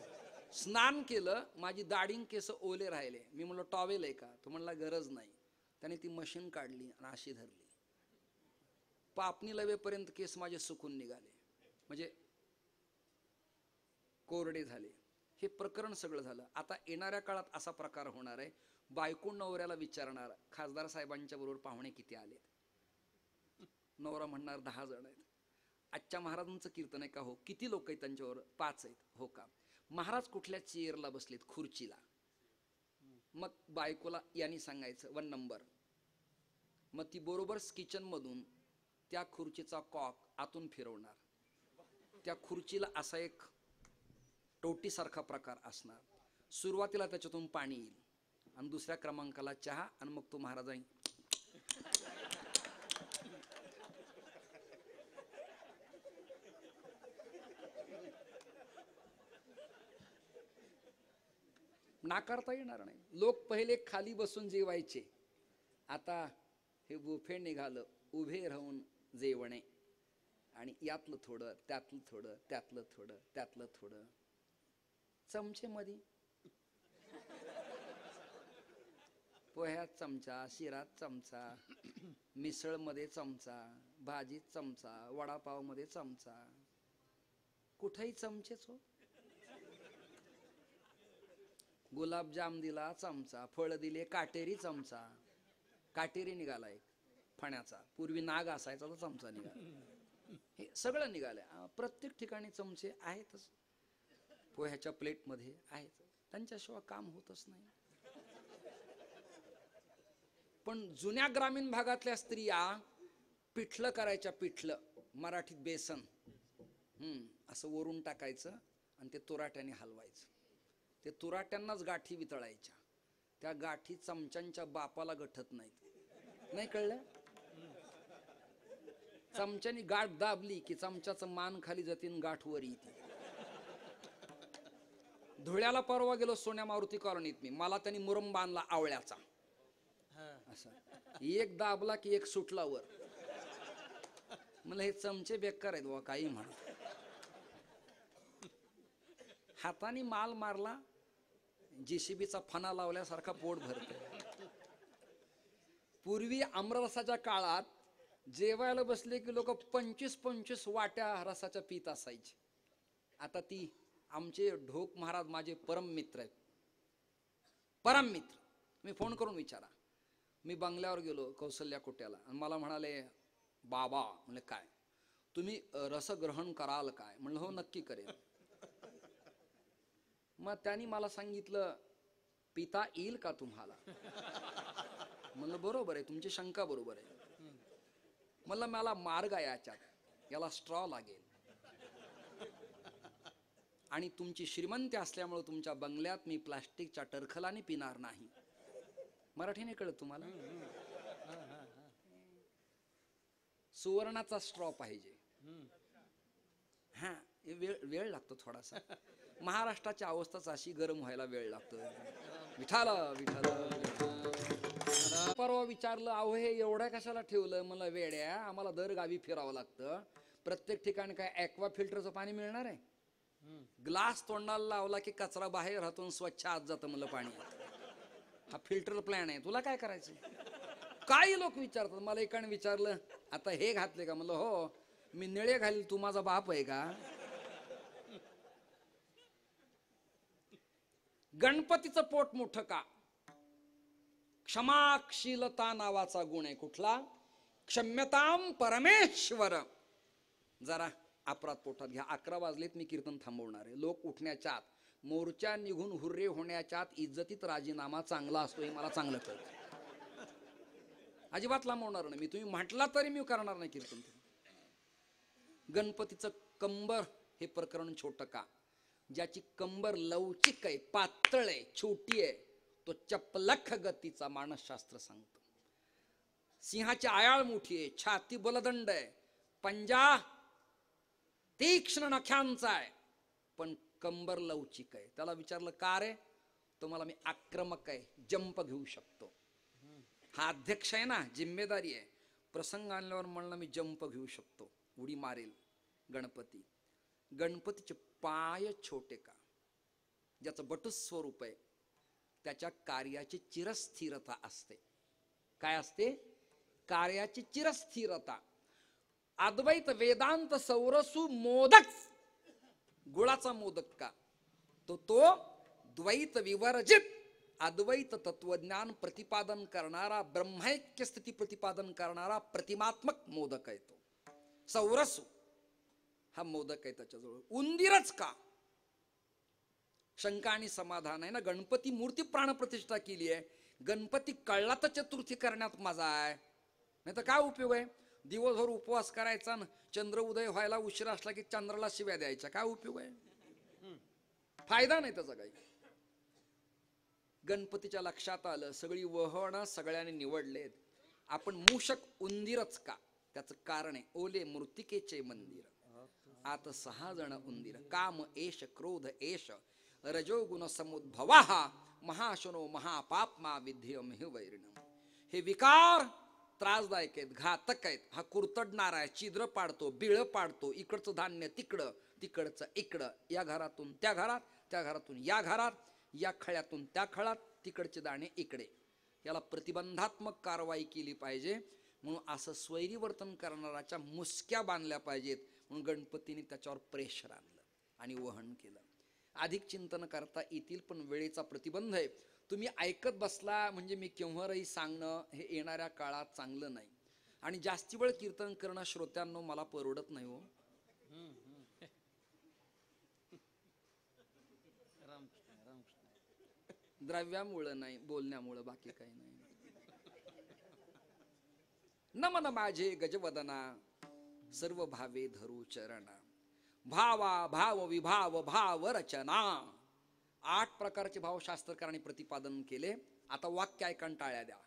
स्नान केलं, माझी दाढी केस ओले राहिले. मी म्हणलो टॉवेल आहे का? तो म्हणला गरज नाही. त्याने ती मशीन काढली आणि अशी धरली. पापणी लवेपर्यंत केस माझे सुकून निघाले, म्हणजे कोरडे झाले. हे प्रकरण सगळं झालं. आता येणाऱ्या काळात असा प्रकार होणार आहे, बायको नवऱ्याला विचारणार, खासदार साहेबांच्या बरोबर पाहुणे किती आलेत? नवरा म्हणणार 10 जण आहेत. आजच्या महाराजांचं कीर्तन आहे का? हो. किती लोक आहेत त्यांच्यावर? 5 आहेत. हो का? महाराज कुठल्या चेअरला बसलेत? खुर्चीला. मग बायकोला यांनी सांगायचं 1 नंबर. मग ती बरोबर किचन मधून त्या खुर्चीचा कॉक आतून फिरवणार. त्या खुर्चीला असा एक टोटीसारखा प्रकार असणार. सुरुवातीला त्याच्यातून पाणी येईल आणि दुसऱ्या क्रमांकाला चहा, आणि मग तो महाराजांनी नाकारता येणार नाही. लोक पहिले खाली बसून जेवायचे, आता हे बुफे निघालं, उभे राहून जेवणे, आणि यातलं थोडं, त्यातलं थोडं, त्यातलं थोडं, त्यातलं थोडं. चमचे मध्ये पोह्यात चमचा, शिरात चमचा, मिसळ मध्ये चमचा, भाजीत चमचा, वडापाव मध्ये चमचा, कुठेही चमचेच हो. गुलाबजाम दिला चमचा, फळ दिले काटेरी चमचा. काटेरी निघाला एक फण्याचा, पूर्वी नाग असायचा तो चमचा निघाला. हे सगळं निघालं. प्रत्येक ठिकाणी चमचे आहेतच, पोह्याच्या प्लेटमध्ये आहेत, त्यांच्याशिवाय काम होतच नाही. पण जुन्या ग्रामीण भागातल्या स्त्रिया पिठलं करायच्या. पिठलं, मराठीत बेसन, असं वरून टाकायचं आणि ते तुराट्याने हलवायचं. ते तुराट्यांनाच गाठी वितळायच्या. त्या गाठी चमच्यांच्या बापाला गठत नाहीत. नाही कळलं? चमच्यानी गाठ दाबली की चमच्याचं मान खाली जाते आणि गाठ वर येते. धुळ्याला परवा गेलो सोन्या मारुती कॉलनीत मी, मला त्यांनी मुरंबा आणला आवळ्याचा. असं एक दाबला की एक सुटला वर. मला हे चमचे बेकार आहेत बाबा, काही म्हणा. हाताने माल मारला, जेसीबीचा फणा लावल्यासारखा पोट भरत. पूर्वी आम्ररसाच्या काळात जेवायला बसले की लोक 25-25 वाट्या रसाच्या पीत असायचे. आता ती आमचे ढोक महाराज माझे परम मित्र आहेत, परम मित्र. मी फोन करून विचारा. मी बंगल्यावर गेलो कौशल्या कोट्याला आणि मला म्हणाले बाबा, म्हणले काय तुम्ही रसग्रहण कराल काय? म्हणलं हो नक्की करेल. मग त्यांनी मला सांगितलं पिता येईल का तुम्हाला? म्हणलं बरोबर आहे, तुमची शंका बरोबर आहे. म्हणलं मला मार्ग आहे याच्यात, याला स्ट्रॉ लागेल. आणि तुमची श्रीमंती असल्यामुळे तुमच्या बंगल्यात मी प्लास्टिकच्या टरखलाने पिणार नाही. मराठीने कळत तुम्हाला? सुवर्णाचा स्ट्रॉ पाहिजे. हा वेळ लागतो थोडासा. महाराष्ट्राची अवस्थाच अशी, गरम व्हायला वेळ लागतो. विठाल विठाल. परवा विचारलं अहो हे एवढ्या कशाला ठेवलं? मला वेड्या, आम्हाला दर गावी फिरावं लागतं, प्रत्येक ठिकाणी काय ॲक्वा फिल्टरचं पाणी मिळणार आहे? ग्लास तोंडाला लावला की कचरा बाहेर राहतो, स्वच्छ आत जातं म्हणलं पाणी. हा फिल्टर प्लॅन आहे, तुला काय करायचं? काही लोक विचारतात. मला एकाने विचारलं आता हे घातले का? म्हणलं हो. मी निळे घालील, तू माझा बाप आहे का? गणपतीचं पोट मोठं का? क्षमाशीलता नावाचा गुण आहे. कुठला? क्षम्यताम परमेश्वर. जरा अपराध पोटात घ्या. 11 वाजलेत, मी कीर्तन थांबवणार आहे. लोक उठण्याच्या आत, मोर्चा निघून हुर्रे होण्याच्या आत इज्जतीत राजीनामा चांगला असतो, हे मला चांगलं कळतं. अजिबात लांबवणार नाही मी. तुम्ही म्हटला तरी मी करणार नाही कीर्तन. गणपतीचं कंबर हे प्रकरण छोटं का? ज्याची कंबर लवचिक आहे, पातळ आहे, छोटी आहे, तो चपलख गतीचा मानसशास्त्र सांगतो. सिंहाची आयाळ मोठी आहे, छाती बलदंड आहे, पंजा तीक्ष्ण नख्यांचा आहे, पण कंबर लवचिक आहे. त्याला विचारलं का रे? तो मला मी आक्रमक आहे, जंप घेऊ शकतो. हा अध्यक्ष आहे ना, जिम्मेदारी आहे. प्रसंग आणल्यावर म्हणलं मी जंप घेऊ शकतो, उडी मारेल. गणपती, गणपतीचे पाय छोटे का? ज्याचं बटुस स्वरूप आहे त्याच्या कार्याची चिरस्थिरता असते. काय असते? कार्याची चिरस्थिरता. अद्वैत वेदांत सौरसु मोदक, गुळाचा मोदक का? तो द्वैत विवर्जित अद्वैत तत्वज्ञान प्रतिपादन करणारा, ब्रह्मैक्य स्थिती प्रतिपादन करणारा प्रतिमात्मक मोदक आहे तो. सौरसु हा मोदक आहे त्याच्याजवळ. उंदीरच का? शंका आणि समाधान आहे ना. गणपती मूर्ती प्राणप्रतिष्ठा केली आहे. गणपती कळला तर चतुर्थी करण्यात मजा आहे, नाही तर काय उपयोग आहे? दिवसभर उपवास करायचा, चंद्र उदय व्हायला उशीर असला की चंद्राला शिव्या द्यायच्या, काय उपयोग आहे? फायदा नाही त्याचा काही. गणपतीच्या लक्षात आलं सगळी वहण सगळ्यांनी निवडलेत, आपण मूषक उंदीरच का? त्याचं कारण आहे ओले मृत्तिकेचे मंदिर, आत 6 जण उंदीर. काम एष क्रोध एष रजोगुण समुद्भवा महाशनो महापापमा विध्यमहि वैरिणम. हे विकार त्रासदायक आहेत, घातक आहेत. हा कुरतडणारा आहे, छिद्र पाडतो, बिळ पाडतो, इकडचं धान्य तिकडं, तिकडचं इकडं, या घरातून त्या घरात, त्या घरातून या घरात, या खळ्यातून त्या खळात, तिकडचे दाणे इकडे. याला प्रतिबंधात्मक कारवाई केली पाहिजे. म्हणून असं स्वैरी वर्तन करणाऱ्याच्या मुसक्या बांधल्या पाहिजेत. म्हणून गणपतीने त्याच्यावर प्रेशर आणलं आणि वहन केलं. अधिक चिंतन करता येतील, पण वेळेचा प्रतिबंध आहे. तुम्ही ऐकत बसला म्हणजे मी केव्हाही सांगणं हे येणाऱ्या काळात चांगलं नाही. आणि जास्ती वेळ कीर्तन करणं श्रोत्यांनो मला परवडत नाही हो. द्रव्यामुळं नाही, बोलण्यामुळं, बाकी काही नाही. नमन माझे गजवदना सर्व भावे धरू चरणा. भावा भाव विभाव भाव रचना. 8 प्रकारचे भावशास्त्रकारांनी प्रतिपादन केले. आता वाक्य ऐकून टाळ्या द्या.